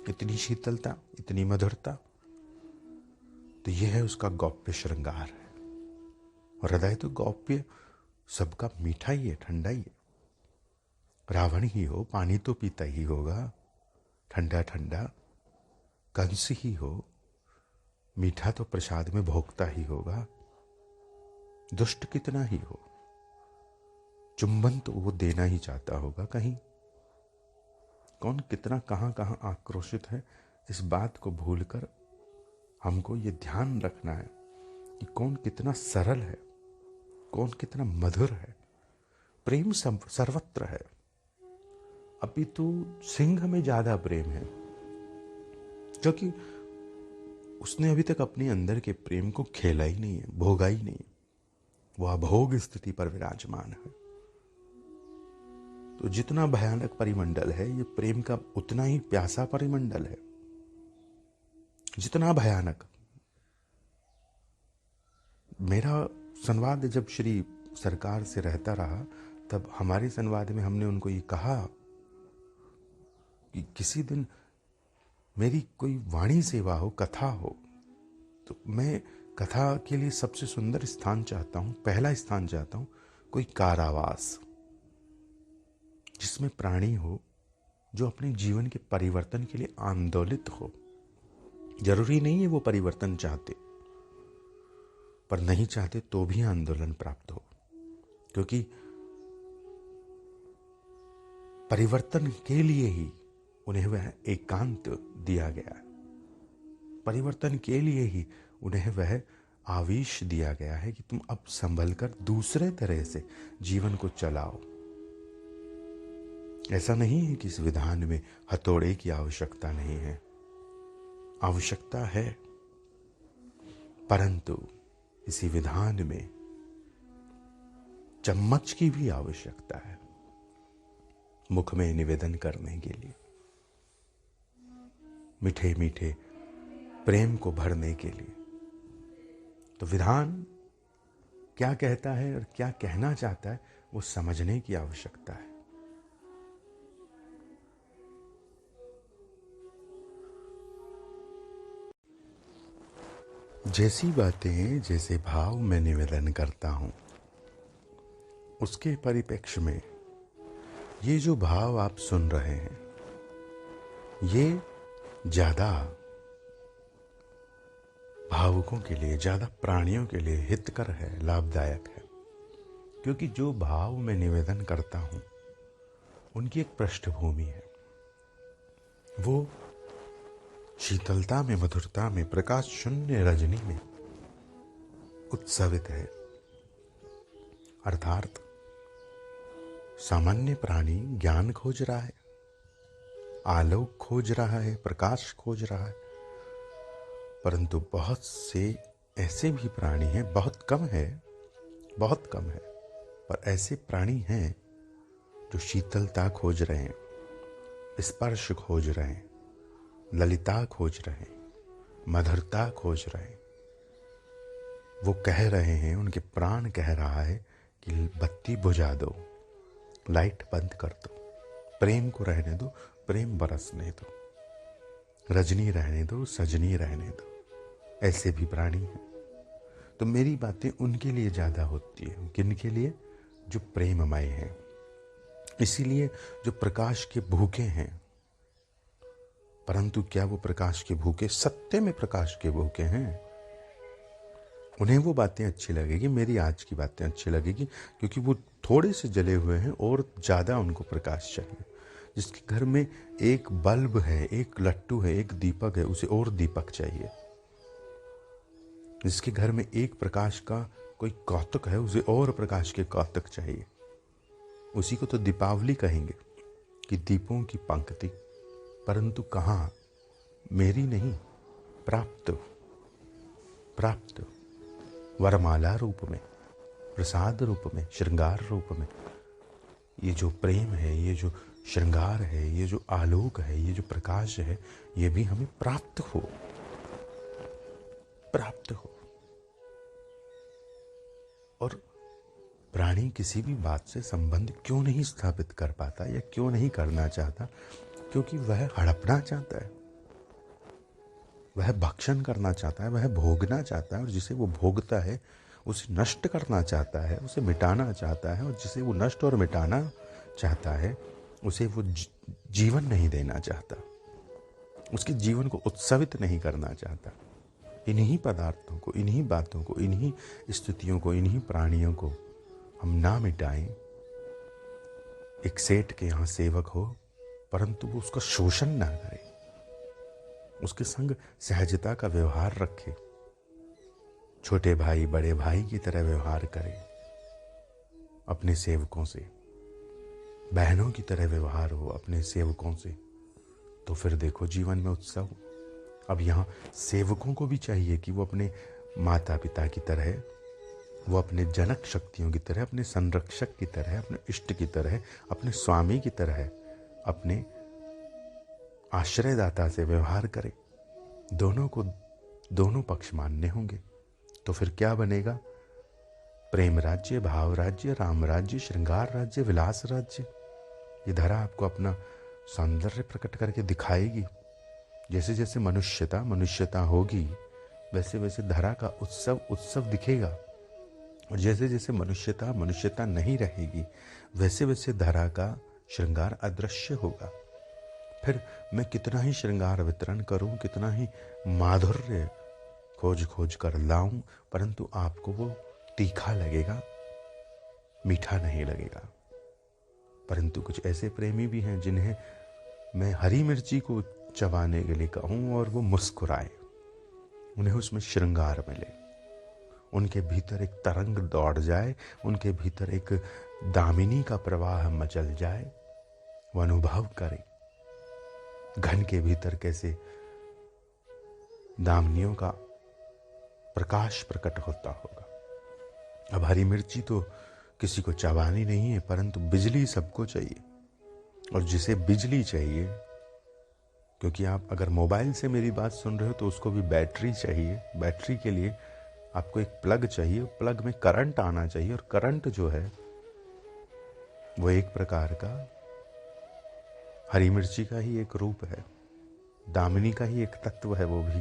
इतनी शीतलता, इतनी मधुरता। तो यह है उसका गौप्य श्रृंगार है। और हृदय तो गौप्य सबका मीठा ही है, ठंडा ही है। रावण ही हो, पानी तो पीता ही होगा, ठंडा ठंडा। कंस ही हो, मीठा तो प्रसाद में भोगता ही होगा। दुष्ट कितना ही हो, चुंबन तो वो देना ही चाहता होगा कहीं। कौन कितना कहाँ कहाँ आक्रोशित है, इस बात को भूलकर हमको ये ध्यान रखना है कि कौन कितना सरल है, कौन कितना मधुर है। प्रेम सर्वत्र है, अपितु सिंह में ज्यादा प्रेम है, क्योंकि उसने अभी तक अपने अंदर के प्रेम को खेला ही नहीं है, भोगा ही नहीं। वो अभोग स्थिति पर विराजमान है। तो जितना भयानक परिमंडल है, ये प्रेम का उतना ही प्यासा परिमंडल है। जितना भयानक। मेरा संवाद जब श्री सरकार से रहता रहा, तब हमारे संवाद में हमने उनको ये कहा कि किसी दिन मेरी कोई वाणी सेवा हो, कथा हो, तो मैं कथा के लिए सबसे सुंदर स्थान चाहता हूं, पहला स्थान चाहता हूं, कोई कारावास, जिसमें प्राणी हो जो अपने जीवन के परिवर्तन के लिए आंदोलित हो। जरूरी नहीं है वो परिवर्तन चाहते, पर नहीं चाहते तो भी आंदोलन प्राप्त हो, क्योंकि परिवर्तन के लिए ही उन्हें वह एकांत दिया गया है। परिवर्तन के लिए ही उन्हें वह आवेश दिया गया है कि तुम अब संभल कर दूसरे तरह से जीवन को चलाओ। ऐसा नहीं है कि इस विधान में हथौड़े की आवश्यकता नहीं है, आवश्यकता है, परंतु इसी विधान में चम्मच की भी आवश्यकता है, मुख में निवेदन करने के लिए, मीठे मीठे प्रेम को भरने के लिए। तो विधान क्या कहता है और क्या कहना चाहता है, वो समझने की आवश्यकता है। जैसी बातें जैसे भाव मैं निवेदन करता हूँ, उसके परिप्रेक्ष्य में ये जो भाव आप सुन रहे हैं, ये ज़्यादा भावुकों के लिए, ज़्यादा प्राणियों के लिए हितकर है, लाभदायक है। क्योंकि जो भाव मैं निवेदन करता हूँ उनकी एक पृष्ठभूमि है। वो शीतलता में, मधुरता में, प्रकाश शून्य रजनी में उत्सवित है। अर्थात सामान्य प्राणी ज्ञान खोज रहा है, आलोक खोज रहा है, प्रकाश खोज रहा है, परंतु बहुत से ऐसे भी प्राणी हैं, बहुत कम है, पर ऐसे प्राणी हैं जो शीतलता खोज रहे हैं, स्पर्श खोज रहे हैं, ललिता खोज रहे हैं, मधुरता खोज रहे हैं। वो कह रहे हैं, उनके प्राण कह रहा है कि बत्ती बुझा दो, लाइट बंद कर दो, प्रेम को रहने दो, प्रेम बरसने दो, रजनी रहने दो, सजनी रहने दो। ऐसे भी प्राणी हैं। तो मेरी बातें उनके लिए ज़्यादा होती है। किनके लिए? जो प्रेममय हैं। इसीलिए जो प्रकाश के भूखे हैं, परंतु क्या वो प्रकाश के भूखे सत्य में प्रकाश के भूखे हैं? उन्हें वो बातें अच्छी लगेगी, मेरी आज की बातें अच्छी लगेगी, क्योंकि वो थोड़े से जले हुए हैं और ज़्यादा उनको प्रकाश चाहिए। जिसके घर में एक बल्ब है, एक लट्टू है, एक दीपक है, उसे और दीपक चाहिए। जिसके घर में एक प्रकाश का कोई कौतुक है, उसे और प्रकाश के कौतुक चाहिए। उसी को तो दीपावली कहेंगे कि दीपों की पंक्ति, परंतु कहाँ? मेरी नहीं, प्राप्त वरमाला रूप में, प्रसाद रूप में, श्रृंगार रूप में। ये जो प्रेम है, ये जो श्रृंगार है, ये जो आलोक है, ये जो प्रकाश है, ये भी हमें प्राप्त हो। और प्राणी किसी भी बात से संबंध क्यों नहीं स्थापित कर पाता या क्यों नहीं करना चाहता? क्योंकि वह हड़पना चाहता है, वह भक्षण करना चाहता है, वह भोगना चाहता है, और जिसे वो भोगता है उसे नष्ट करना चाहता है, उसे मिटाना चाहता है, और जिसे वो नष्ट और मिटाना चाहता है उसे वो जीवन नहीं देना चाहता, उसके जीवन को उत्सवित नहीं करना चाहता। इन्हीं पदार्थों को, इन्हीं बातों को, इन्हीं स्थितियों को, इन्हीं प्राणियों को हम ना मिटाएं। एक सेठ के यहाँ सेवक हो, परंतु वो उसका शोषण ना करे, उसके संग सहजता का व्यवहार रखे, छोटे भाई बड़े भाई की तरह व्यवहार करे, अपने सेवकों से बहनों की तरह व्यवहार हो अपने सेवकों से, तो फिर देखो जीवन में उत्सव। अब यहाँ सेवकों को भी चाहिए कि वो अपने माता पिता की तरह, वो अपने जनक शक्तियों की तरह, अपने संरक्षक की तरह, अपने इष्ट की तरह, अपने स्वामी की तरह, अपने आश्रयदाता से व्यवहार करें। दोनों पक्ष मान्य होंगे। तो फिर क्या बनेगा? प्रेम राज्य, भाव राज्य, राम राज्य, श्रृंगार राज्य, विलास राज्य। ये धरा आपको अपना सौंदर्य प्रकट करके दिखाएगी। जैसे जैसे मनुष्यता होगी, वैसे वैसे धरा का उत्सव दिखेगा। और जैसे जैसे मनुष्यता नहीं रहेगी, वैसे वैसे धरा का श्रृंगार अदृश्य होगा। फिर मैं कितना ही श्रृंगार वितरण करूं, कितना ही माधुर्य खोज कर लाऊं, परंतु आपको वो तीखा लगेगा, मीठा नहीं लगेगा। परंतु कुछ ऐसे प्रेमी भी हैं जिन्हें मैं हरी मिर्ची को चबाने के लिए कहूं और वो मुस्कुराए, उन्हें उसमें श्रृंगार मिले, उनके भीतर एक तरंग दौड़ जाए, उनके भीतर एक दामिनी का प्रवाह मचल जाए, वो अनुभव करें घन के भीतर कैसे दामिनियों का प्रकाश प्रकट होता होगा। अब हरी मिर्ची तो किसी को चबानी नहीं है, परंतु बिजली सबको चाहिए। और जिसे बिजली चाहिए, क्योंकि आप अगर मोबाइल से मेरी बात सुन रहे हो तो उसको भी बैटरी चाहिए। बैटरी के लिए आपको एक प्लग चाहिए, प्लग में करंट आना चाहिए, और करंट जो है वो एक प्रकार का हरी मिर्ची का ही एक रूप है, दामिनी का ही एक तत्व है वो भी,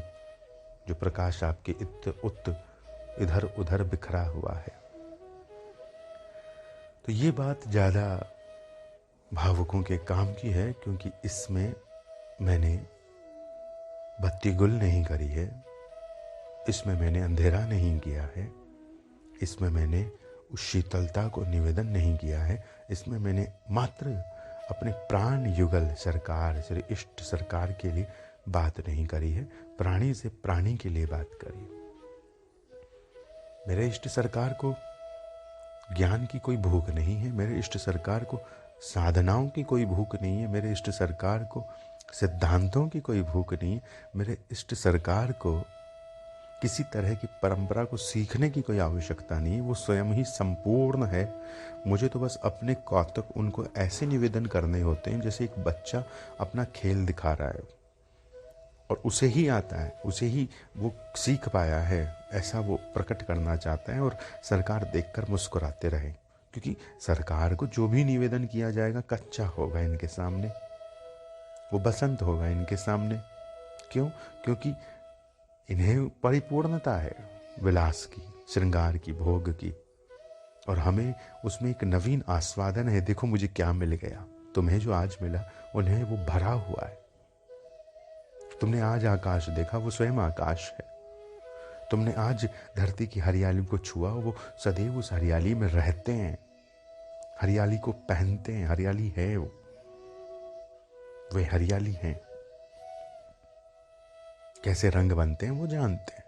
जो प्रकाश आपके इधर उधर बिखरा हुआ है। तो ये बात ज़्यादा भावुकों के काम की है, क्योंकि इसमें मैंने बत्ती गुल नहीं करी है, इसमें मैंने अंधेरा नहीं किया है, इसमें मैंने उस शीतलता को निवेदन नहीं किया है, इसमें मैंने मात्र अपने प्राण युगल सरकार श्री इष्ट सरकार के लिए बात नहीं करी है, प्राणी से प्राणी के लिए बात करी। मेरे इष्ट सरकार को ज्ञान की कोई भूख नहीं है, मेरे इष्ट सरकार को साधनाओं की कोई भूख नहीं है, मेरे इष्ट सरकार को सिद्धांतों की कोई भूख नहीं है, मेरे इष्ट सरकार को किसी तरह की परंपरा को सीखने की कोई आवश्यकता नहीं है, वो स्वयं ही संपूर्ण है। मुझे तो बस अपने कौतुक उनको ऐसे निवेदन करने होते हैं जैसे एक बच्चा अपना खेल दिखा रहा है और उसे ही आता है, उसे ही वो सीख पाया है, ऐसा वो प्रकट करना चाहता है और सरकार देखकर मुस्कुराते रहे। क्योंकि सरकार को जो भी निवेदन किया जाएगा कच्चा होगा इनके सामने, वो बसंत होगा इनके सामने। क्यों? क्योंकि इन्हें परिपूर्णता है विलास की, श्रृंगार की, भोग की, और हमें उसमें एक नवीन आस्वादन है। देखो मुझे क्या मिल गया, तुम्हें जो आज मिला उन्हें वो भरा हुआ है। तुमने आज आकाश देखा, वो स्वयं आकाश है। तुमने आज धरती की हरियाली को छुआ, वो सदैव उस हरियाली में रहते हैं, हरियाली को पहनते हैं, हरियाली है वो, वे हरियाली हैं। कैसे रंग बनते हैं वो जानते हैं,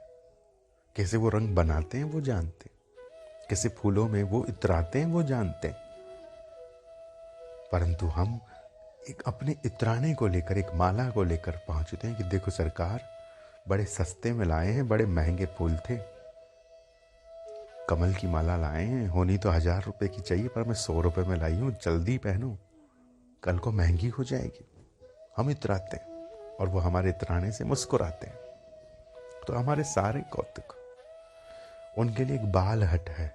कैसे वो रंग बनाते हैं वो जानते हैं, कैसे फूलों में वो इतराते हैं वो जानते हैं। परंतु हम एक अपने इतराने को लेकर, एक माला को लेकर पहुंचते हैं कि देखो सरकार, बड़े सस्ते में लाए हैं, बड़े महंगे फूल थे, कमल की माला लाए हैं, होनी तो 1000 रुपए की चाहिए पर मैं 100 रुपए में लाई हूँ, जल्दी पहनो, कल को महंगी हो जाएगी। हम इतराते हैं और वो हमारे इतराने से मुस्कुराते हैं। तो हमारे सारे कौतुक उनके लिए एक बाल हट है,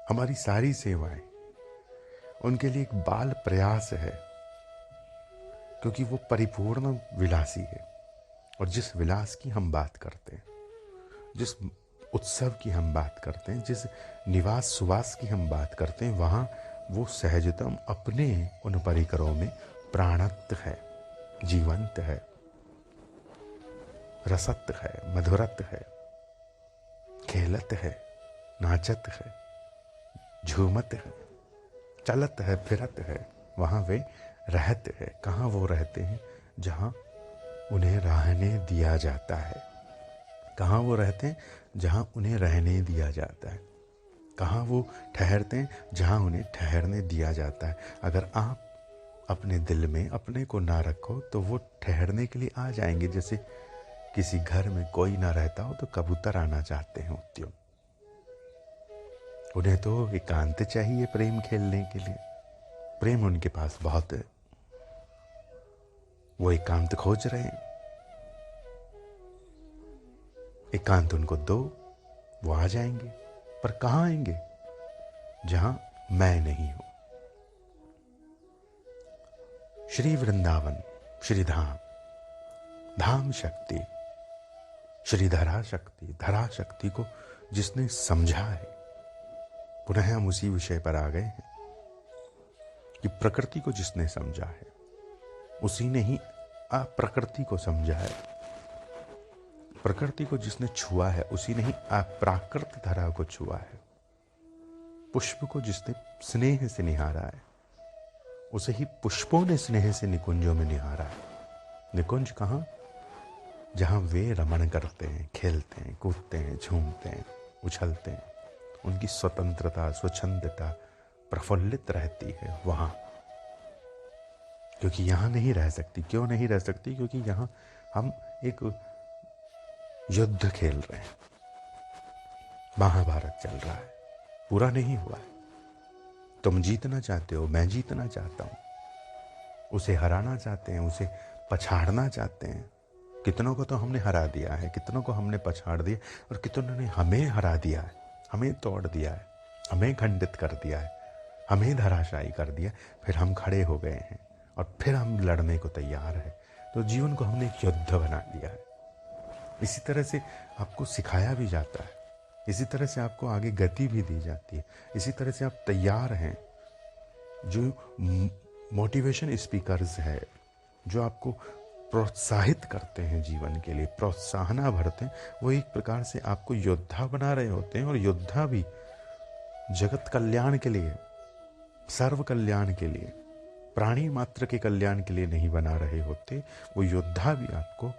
हमारी सारी सेवाएं उनके लिए एक बाल प्रयास है, क्योंकि वो परिपूर्ण विलासी है। और जिस विलास की हम बात करते हैं, जिस उत्सव की हम बात करते हैं, जिस निवास सुवास की हम बात करते हैं, वहाँ वो सहजतम अपने उन परिकरों में प्राणत्व है, जीवंत है, रसत है, मधुरत है, खेलत है, नाचत है, झूमत है, चलत है, फिरत है। वहाँ वे रहते हैं। कहाँ वो रहते हैं? जहाँ उन्हें रहने दिया जाता है। कहाँ वो रहते हैं? जहाँ उन्हें रहने दिया जाता है। कहाँ वो ठहरते हैं? जहाँ उन्हें ठहरने दिया जाता है। अगर आप अपने दिल में अपने को ना रखो तो वो ठहरने के लिए आ जाएंगे। जैसे किसी घर में कोई ना रहता हो तो कबूतर आना चाहते हैं उद्योग, उन्हें तो एकांत चाहिए प्रेम खेलने के लिए। प्रेम उनके पास बहुत है, वो एकांत खोज रहे हैं। एकांत उनको दो, वो आ जाएंगे। पर कहाँ आएंगे? जहां मैं नहीं हूं। श्री वृंदावन, श्री धाम, धाम शक्ति, श्री धरा शक्ति, धरा शक्ति को जिसने समझा है, पुनः हम उसी विषय पर आ गए हैं कि प्रकृति को जिसने समझा है उसी ने ही अप्रकृति को समझा है। प्रकृति को जिसने छुआ है उसी ने ही अप्राकृत धरा को छुआ है। पुष्प को जिसने स्नेह से निहारा है उसे ही पुष्पों ने स्नेह से निकुंजों में निहारा है। निकुंज कहाँ? जहाँ वे रमण करते हैं, खेलते हैं, कूदते हैं, झूमते हैं, उछलते हैं, उनकी स्वतंत्रता, स्वच्छंदता प्रफुल्लित रहती है वहाँ। क्योंकि यहाँ नहीं रह सकती। क्यों नहीं रह सकती? क्योंकि यहाँ हम एक युद्ध खेल रहे हैं। महाभारत चल रहा है, पूरा नहीं हुआ है। तुम जीतना चाहते हो, मैं जीतना चाहता हूँ, उसे हराना चाहते हैं, उसे पछाड़ना चाहते हैं। कितनों को तो हमने हरा दिया है, कितनों को हमने पछाड़ दिया, और कितनों ने हमें हरा दिया है, हमें तोड़ दिया है, हमें खंडित कर दिया है, हमें धराशायी कर दिया। फिर हम खड़े हो गए हैं और फिर हम लड़ने को तैयार हैं। तो जीवन को हमने एक युद्ध बना दिया है। इसी तरह से आपको सिखाया भी जाता है, इसी तरह से आपको आगे गति भी दी जाती है, इसी तरह से आप तैयार हैं। जो मोटिवेशन स्पीकर्स है, जो आपको प्रोत्साहित करते हैं जीवन के लिए, प्रोत्साहना भरते हैं, वो एक प्रकार से आपको योद्धा बना रहे होते हैं। और योद्धा भी जगत कल्याण के लिए, सर्व कल्याण के लिए, प्राणी मात्र के कल्याण के लिए नहीं बना रहे होते। वो योद्धा भी आपको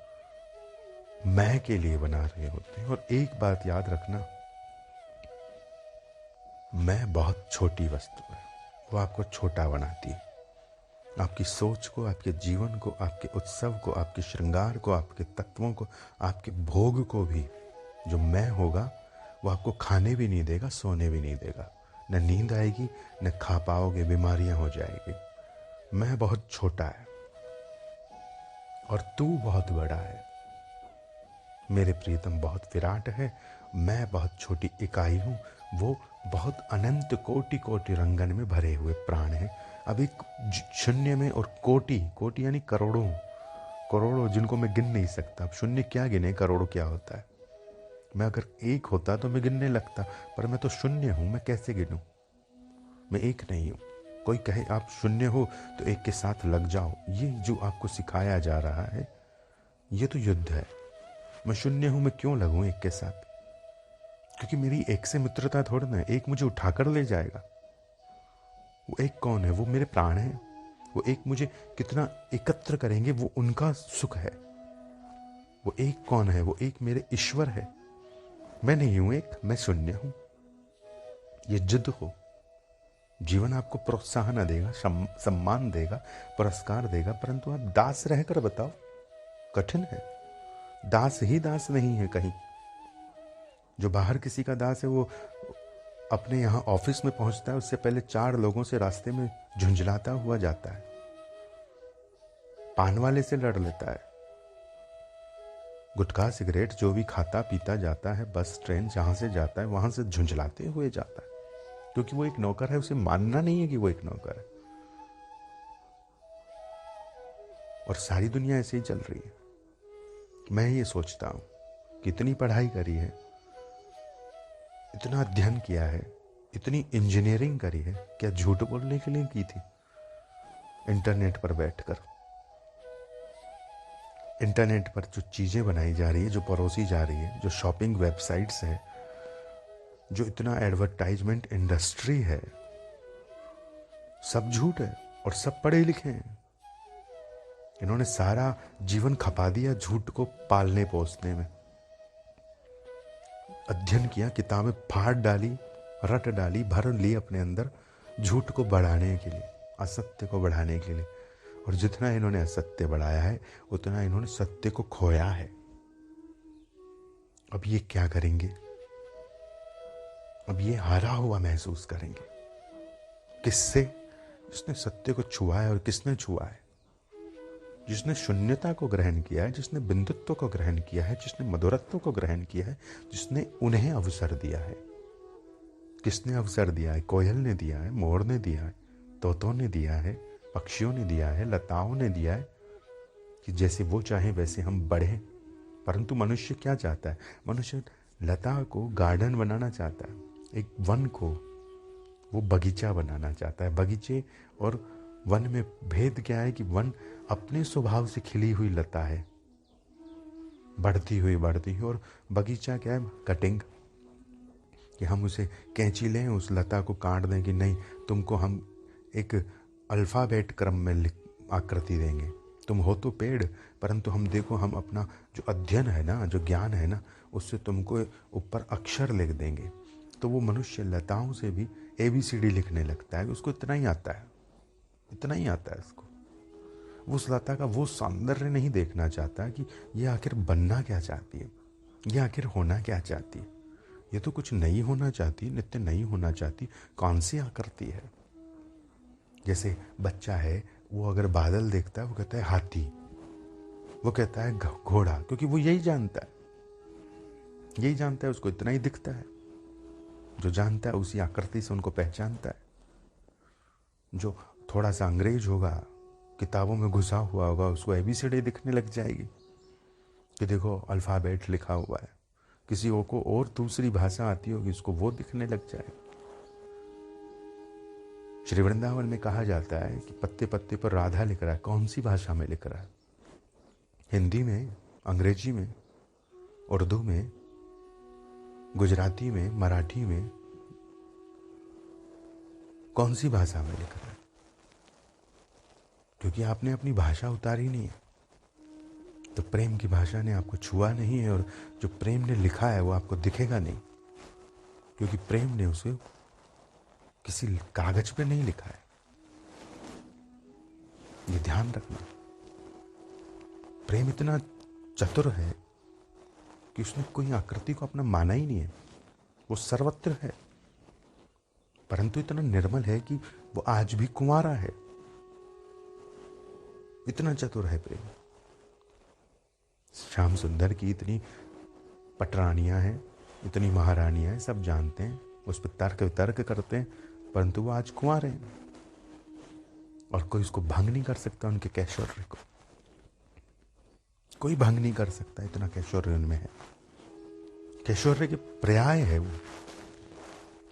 मैं के लिए बना रहे होते हैं। और एक बात याद रखना, मैं बहुत छोटी वस्तु है, वो आपको छोटा बनाती है। आपकी सोच को, आपके जीवन को, आपके उत्सव को, आपके श्रृंगार को, आपके तत्वों को, आपके भोग को भी जो मैं होगा वो आपको खाने भी नहीं देगा, सोने भी नहीं देगा, न नींद आएगी, न खा पाओगे, बीमारियां हो जाएगी। मैं बहुत छोटा है और तू बहुत बड़ा है। मेरे प्रियतम बहुत विराट है, मैं बहुत छोटी इकाई हूँ, वो बहुत अनंत कोटि कोटि रंगन में भरे हुए प्राण हैं। अब एक शून्य में, और कोटि, कोटि यानी करोड़ों, करोड़ों जिनको मैं गिन नहीं सकता। अब शून्य क्या गिने, करोड़ों क्या होता है। मैं अगर एक होता तो मैं गिनने लगता, पर मैं तो शून्य हूँ, मैं कैसे गिनूं। मैं एक नहीं हूँ। कोई कहे आप शून्य हो तो एक के साथ लग जाओ, ये जो आपको सिखाया जा रहा है ये तो युद्ध है। मैं शून्य हूँ, मैं क्यों लगूं एक के साथ, क्योंकि मेरी एक से मित्रता थोड़ी ना है। एक मुझे उठाकर ले जाएगा। वो एक कौन है, वो मेरे प्राण हैं। वो एक मुझे कितना एकत्र करेंगे वो उनका सुख है। वो एक कौन है, वो एक मेरे ईश्वर है। मैं नहीं हूं एक, मैं शून्य हूं। ये जिद हो। जीवन आपको प्रोत्साहन देगा, सम्मान देगा, पुरस्कार देगा, परंतु आप दास रहकर बताओ, कठिन है। दास ही दास नहीं है कहीं। जो बाहर किसी का दास है वो अपने यहाँ ऑफिस में पहुंचता है, उससे पहले 4 लोगों से रास्ते में झुंझलाता हुआ जाता है, पान वाले से लड़ लेता है, गुटखा सिगरेट जो भी खाता पीता जाता है, बस ट्रेन जहां से जाता है वहां से झुंझलाते हुए जाता है, क्योंकि वो एक नौकर है। उसे मानना नहीं है कि वो एक नौकर है। और सारी दुनिया ऐसे ही चल रही है। मैं ये सोचता हूं कि इतनी पढ़ाई करी है, इतना अध्ययन किया है, इतनी इंजीनियरिंग करी है, क्या झूठ बोलने के लिए की थी? इंटरनेट पर बैठकर, इंटरनेट पर जो चीज़ें बनाई जा रही है, जो परोसी जा रही है, जो शॉपिंग वेबसाइट्स है, जो इतना एडवर्टाइजमेंट इंडस्ट्री है, सब झूठ है। और सब पढ़े लिखे हैं। इन्होंने सारा जीवन खपा दिया झूठ को पालने पोसने में। अध्ययन किया, किताबें फाड़ डाली, रट डाली, भर ली अपने अंदर, झूठ को बढ़ाने के लिए, असत्य को बढ़ाने के लिए। और जितना इन्होंने असत्य बढ़ाया है उतना इन्होंने सत्य को खोया है। अब ये क्या करेंगे? अब ये हारा हुआ महसूस करेंगे। किससे? जिसने सत्य को छुआ है। और किसने छुआ है? जिसने शून्यता को ग्रहण किया है, जिसने बिंदुत्व को ग्रहण किया है, जिसने मधुरत्व को ग्रहण किया है, जिसने उन्हें अवसर दिया है। किसने अवसर दिया है? कोयल ने दिया है, मोर ने दिया है, तोतों ने दिया है, पक्षियों ने दिया है, लताओं ने दिया है कि जैसे वो चाहे वैसे हम बढ़ें। परंतु मनुष्य क्या चाहता है? मनुष्य लता को गार्डन बनाना चाहता है, एक वन को वो बगीचा बनाना चाहता है। बगीचे और वन में भेद क्या है कि वन अपने स्वभाव से खिली हुई लता है, बढ़ती हुई, और बगीचा क्या है? कटिंग, कि हम उसे कैंची लें, उस लता को काट दें कि नहीं, तुमको हम एक अल्फ़ाबेट क्रम में आकृति देंगे। तुम हो तो पेड़, परंतु हम देखो, हम अपना जो अध्ययन है ना, जो ज्ञान है ना, उससे तुमको ऊपर अक्षर लिख देंगे। तो वो मनुष्य लताओं से भी ABCD लिखने लगता है। उसको इतना ही आता है, इतना ही आता है उसको। वो उस लता का वो सौंदर्य नहीं देखना चाहता कि ये आखिर बनना क्या चाहती है, ये आखिर होना क्या चाहती है। ये तो कुछ नहीं होना चाहती, नित्य नहीं होना चाहती। कौन सी आकृति है? जैसे बच्चा है, वो अगर बादल देखता है वो कहता है हाथी, वो कहता है घोड़ा, क्योंकि वो यही जानता है, यही जानता है, उसको इतना ही दिखता है। जो जानता है उसी आकृति से उनको पहचानता है। जो थोड़ा सा अंग्रेज होगा, किताबों में घुसा हुआ होगा, उसको ABCD दिखने लग जाएगी। कि देखो अल्फ़ाबेट लिखा हुआ है, किसी को और दूसरी भाषा आती होगी, उसको वो दिखने लग जाए। श्री वृंदावन में कहा जाता है कि पत्ते पत्ते पर राधा लिख रहा है। कौन सी भाषा में लिख रहा है? हिंदी में, अंग्रेजी में, उर्दू में, गुजराती में, मराठी में, कौन सी भाषा में लिख रहा है? क्योंकि आपने अपनी भाषा उतारी नहीं है, तो प्रेम की भाषा ने आपको छुआ नहीं है, और जो प्रेम ने लिखा है वो आपको दिखेगा नहीं, क्योंकि प्रेम ने उसे किसी कागज पे नहीं लिखा है। ये ध्यान रखना। प्रेम इतना चतुर है कि उसने कोई आकृति को अपना माना ही नहीं है, वो सर्वत्र है, परंतु इतना निर्मल है कि वो आज भी कुंवारा है। इतना चतुर है प्रेम। श्याम सुंदर की इतनी पटरानियां हैं, इतनी महारानियां हैं, सब जानते हैं, उस पर तर्क वितर्क करते हैं, परंतु वो आज कुंवारे हैं और कोई उसको भंग नहीं कर सकता। उनके कैशोर्य को कोई भंग नहीं कर सकता, इतना कैशोर्य उनमें है। कैशोर्य के पर्याय है वो।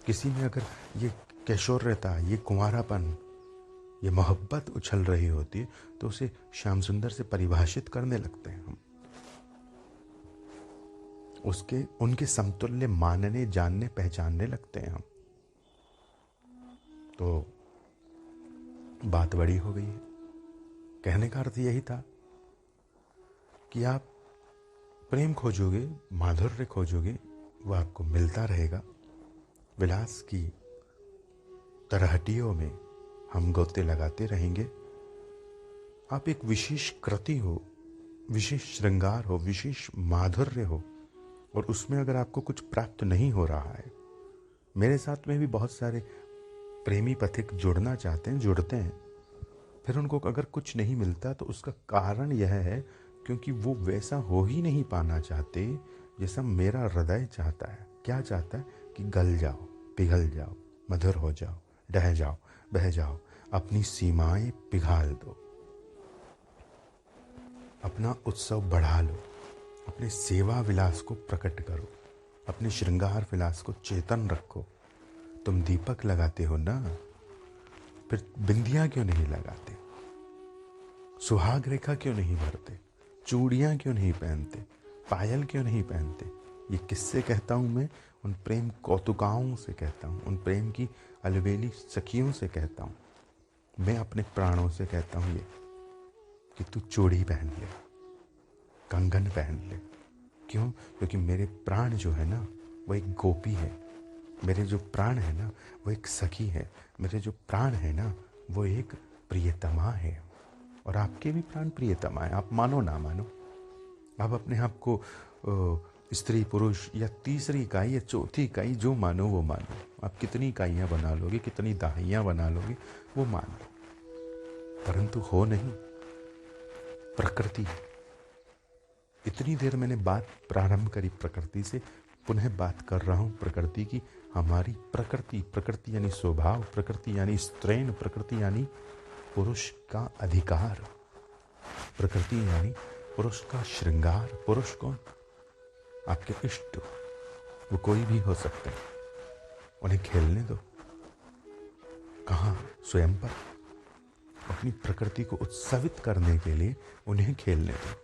किसी में अगर ये कैशोर्यता, ये कुंवारापन, ये मोहब्बत उछल रही होती है तो उसे श्याम सुंदर से परिभाषित करने लगते हैं हम, उसके उनके समतुल्य मानने, जानने, पहचानने लगते हैं हम। तो बात बड़ी हो गई है। कहने का अर्थ यही था कि आप प्रेम खोजोगे, माधुर्य खोजोगे, वह आपको मिलता रहेगा। विलास की तरहटियों में हम गोते लगाते रहेंगे। आप एक विशेष कृति हो, विशेष श्रृंगार हो, विशेष माधुर्य हो, और उसमें अगर आपको कुछ प्राप्त नहीं हो रहा है, मेरे साथ में भी बहुत सारे प्रेमी पथिक जुड़ना चाहते हैं, जुड़ते हैं, फिर उनको अगर कुछ नहीं मिलता तो उसका कारण यह है क्योंकि वो वैसा हो ही नहीं पाना चाहते जैसा मेरा हृदय चाहता है। क्या चाहता है? कि गल जाओ, पिघल जाओ, मधुर हो जाओ, ढह जाओ, बह जाओ, अपनी सीमाएं पिघाल दो, अपना उत्सव बढ़ा लो, अपने सेवा विलास को प्रकट करो, अपने श्रृंगार विलास को चेतन रखो। तुम दीपक लगाते हो ना, फिर बिंदियां क्यों नहीं लगाते? सुहाग रेखा क्यों नहीं भरते? चूड़ियां क्यों नहीं पहनते? पायल क्यों नहीं पहनते? ये किससे कहता हूं मैं? उन प्रेम कौतुकाओं से कहता हूं, उन प्रेम की अलबेली सखियों से कहता हूं। मैं अपने प्राणों से कहता हूं ये कि तू चूड़ी पहन ले, कंगन पहन ले। क्यों? क्योंकि मेरे प्राण जो है ना वो एक गोपी है, मेरे जो प्राण है ना वो एक सखी है, मेरे जो प्राण है ना वो एक प्रियतमा है। और आपके भी प्राण प्रियतमा है, आप मानो ना मानो। आप अपने आप को स्त्री पुरुष या तीसरी इकाई या चौथी इकाई जो मानो वो मानो। आप कितनी इकाइयाँ बना लोगे, कितनी दाहियाँ बना लोगे, वो मान लो, परंतु हो नहीं प्रकृति। इतनी देर मैंने बात प्रारंभ करी प्रकृति से, पुनः बात कर रहा हूँ प्रकृति की। हमारी प्रकृति, प्रकृति यानी स्वभाव, प्रकृति यानी स्त्रैण, प्रकृति यानी पुरुष का अधिकार, प्रकृति यानी पुरुष का श्रृंगार। पुरुष कौन? आपके इष्ट, वो कोई भी हो सकते हैं, उन्हें खेलने दो। कहाँ? स्वयं पर। अपनी प्रकृति को उत्सवित करने के लिए उन्हें खेलने दो,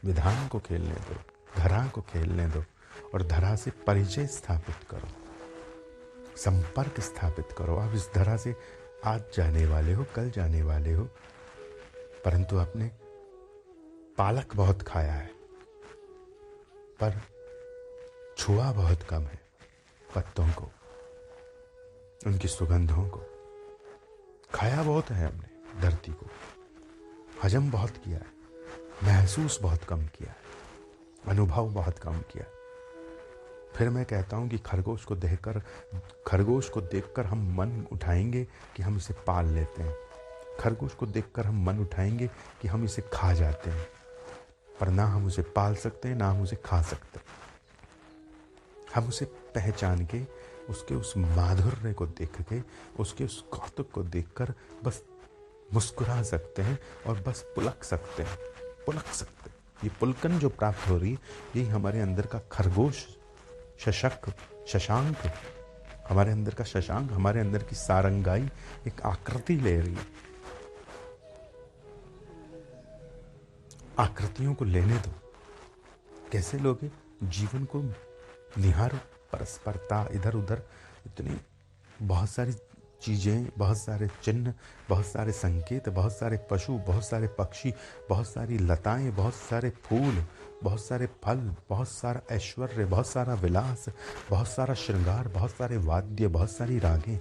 विधान को खेलने दो, धरा को खेलने दो, और धरा से परिचय स्थापित करो, संपर्क स्थापित करो। आप इस धरा से आज जाने वाले हो, कल जाने वाले हो, परंतु आपने पालक बहुत खाया है, पर छुआ बहुत कम है पत्तों को, उनकी सुगंधों को। खाया बहुत है हमने धरती को, हजम बहुत किया है, महसूस बहुत कम किया है, अनुभव बहुत कम किया है। फिर मैं कहता हूँ कि खरगोश को देखकर हम मन उठाएंगे कि हम इसे पाल लेते हैं। खरगोश को देखकर हम मन उठाएंगे कि हम इसे खा जाते हैं, पर ना हम उसे पाल सकते हैं, ना हम उसे खा सकते। हम उसे पहचान के, उसके उस माधुर्य को देख के, उसके उस कौतुक को देखकर बस मुस्कुरा सकते हैं और बस पुलक सकते हैं, पुलक सकते हैं। ये पुलकन जो प्राप्त हो रही है, यही हमारे अंदर का खरगोश, शशांक, हमारे अंदर का शशांक, हमारे अंदर की सारंगाई एक आकृति ले रही है। आकृतियों को लेने दो। कैसे लोगे? जीवन को निहारो, परस्परता, इधर उधर, इतनी बहुत सारी चीज़ें, बहुत सारे चिन्ह, बहुत सारे संकेत, बहुत सारे पशु, बहुत सारे पक्षी, बहुत सारी लताएं, बहुत सारे फूल, बहुत सारे फल, बहुत सारा ऐश्वर्य, बहुत सारा विलास, बहुत सारा श्रृंगार, बहुत सारे वाद्य, बहुत सारी रागें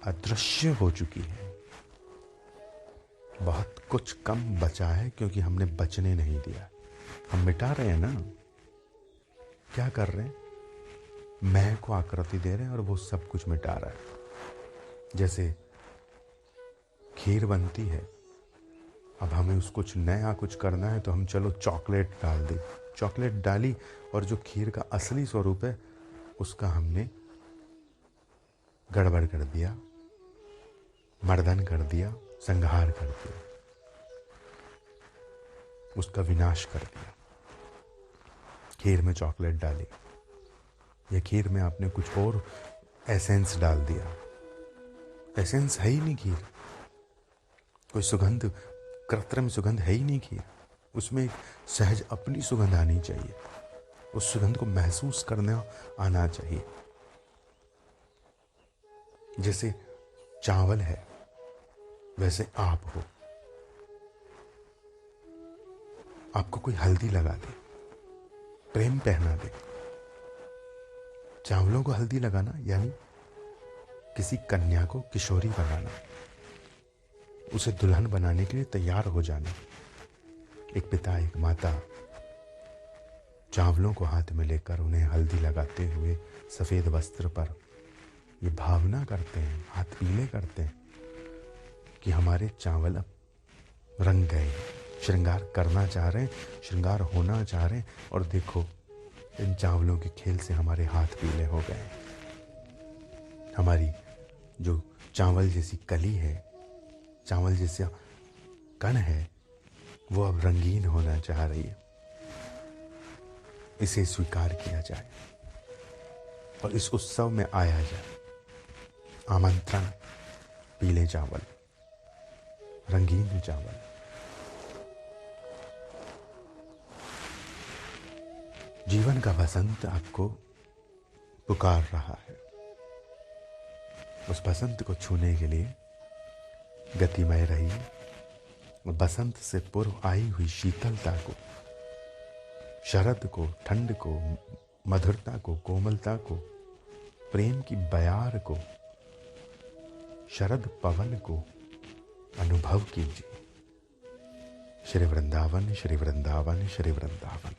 अदृश्य हो चुकी हैं। बहुत कुछ कम बचा है क्योंकि हमने बचने नहीं दिया। हम मिटा रहे हैं ना। क्या कर रहे हैं? मैं को आकृति दे रहे हैं और वो सब कुछ मिटा रहा है। जैसे खीर बनती है, अब हमें उसको कुछ नया कुछ करना है तो हम चलो चॉकलेट डाल दी, चॉकलेट डाली और जो खीर का असली स्वरूप है उसका हमने गड़बड़ कर दिया, मर्दन कर दिया, संहार कर दिया, उसका विनाश कर दिया। खीर में चॉकलेट डाली या खीर में आपने कुछ और एसेंस डाल दिया। एसेंस है ही नहीं खीर, कोई सुगंध, कृत्रिम सुगंध है ही नहीं खीर। उसमें एक सहज अपनी सुगंध आनी चाहिए, उस सुगंध को महसूस करना आना चाहिए। जैसे चावल है वैसे आप हो। आपको कोई हल्दी लगा दे, प्रेम पहना दे। चावलों को हल्दी लगाना यानी किसी कन्या को किशोरी बनाना, उसे दुल्हन बनाने के लिए तैयार हो जाना। एक पिता, एक माता चावलों को हाथ में लेकर उन्हें हल्दी लगाते हुए सफेद वस्त्र पर ये भावना करते हैं, हाथ पीले करते हैं कि हमारे चावल अब रंग गए, श्रृंगार करना चाह रहे हैं, श्रृंगार होना चाह रहे हैं। और देखो, इन चावलों के खेल से हमारे हाथ पीले हो गए। हमारी जो चावल जैसी कली है, चावल जैसा कण है, वो अब रंगीन होना चाह रही है। इसे स्वीकार किया जाए और इस उत्सव में आया जाए। आमंत्रण, पीले चावल, रंगीन चावल। जीवन का बसंत आपको पुकार रहा है। उस बसंत को छूने के लिए गतिमय रहिए और बसंत से पूर्व आई हुई शीतलता को, शरद को, ठंड को, मधुरता को, कोमलता को, प्रेम की बयार को, शरद पवन को अनुभव कीजिए। श्री वृंदावन, श्री वृंदावन, श्री वृंदावन।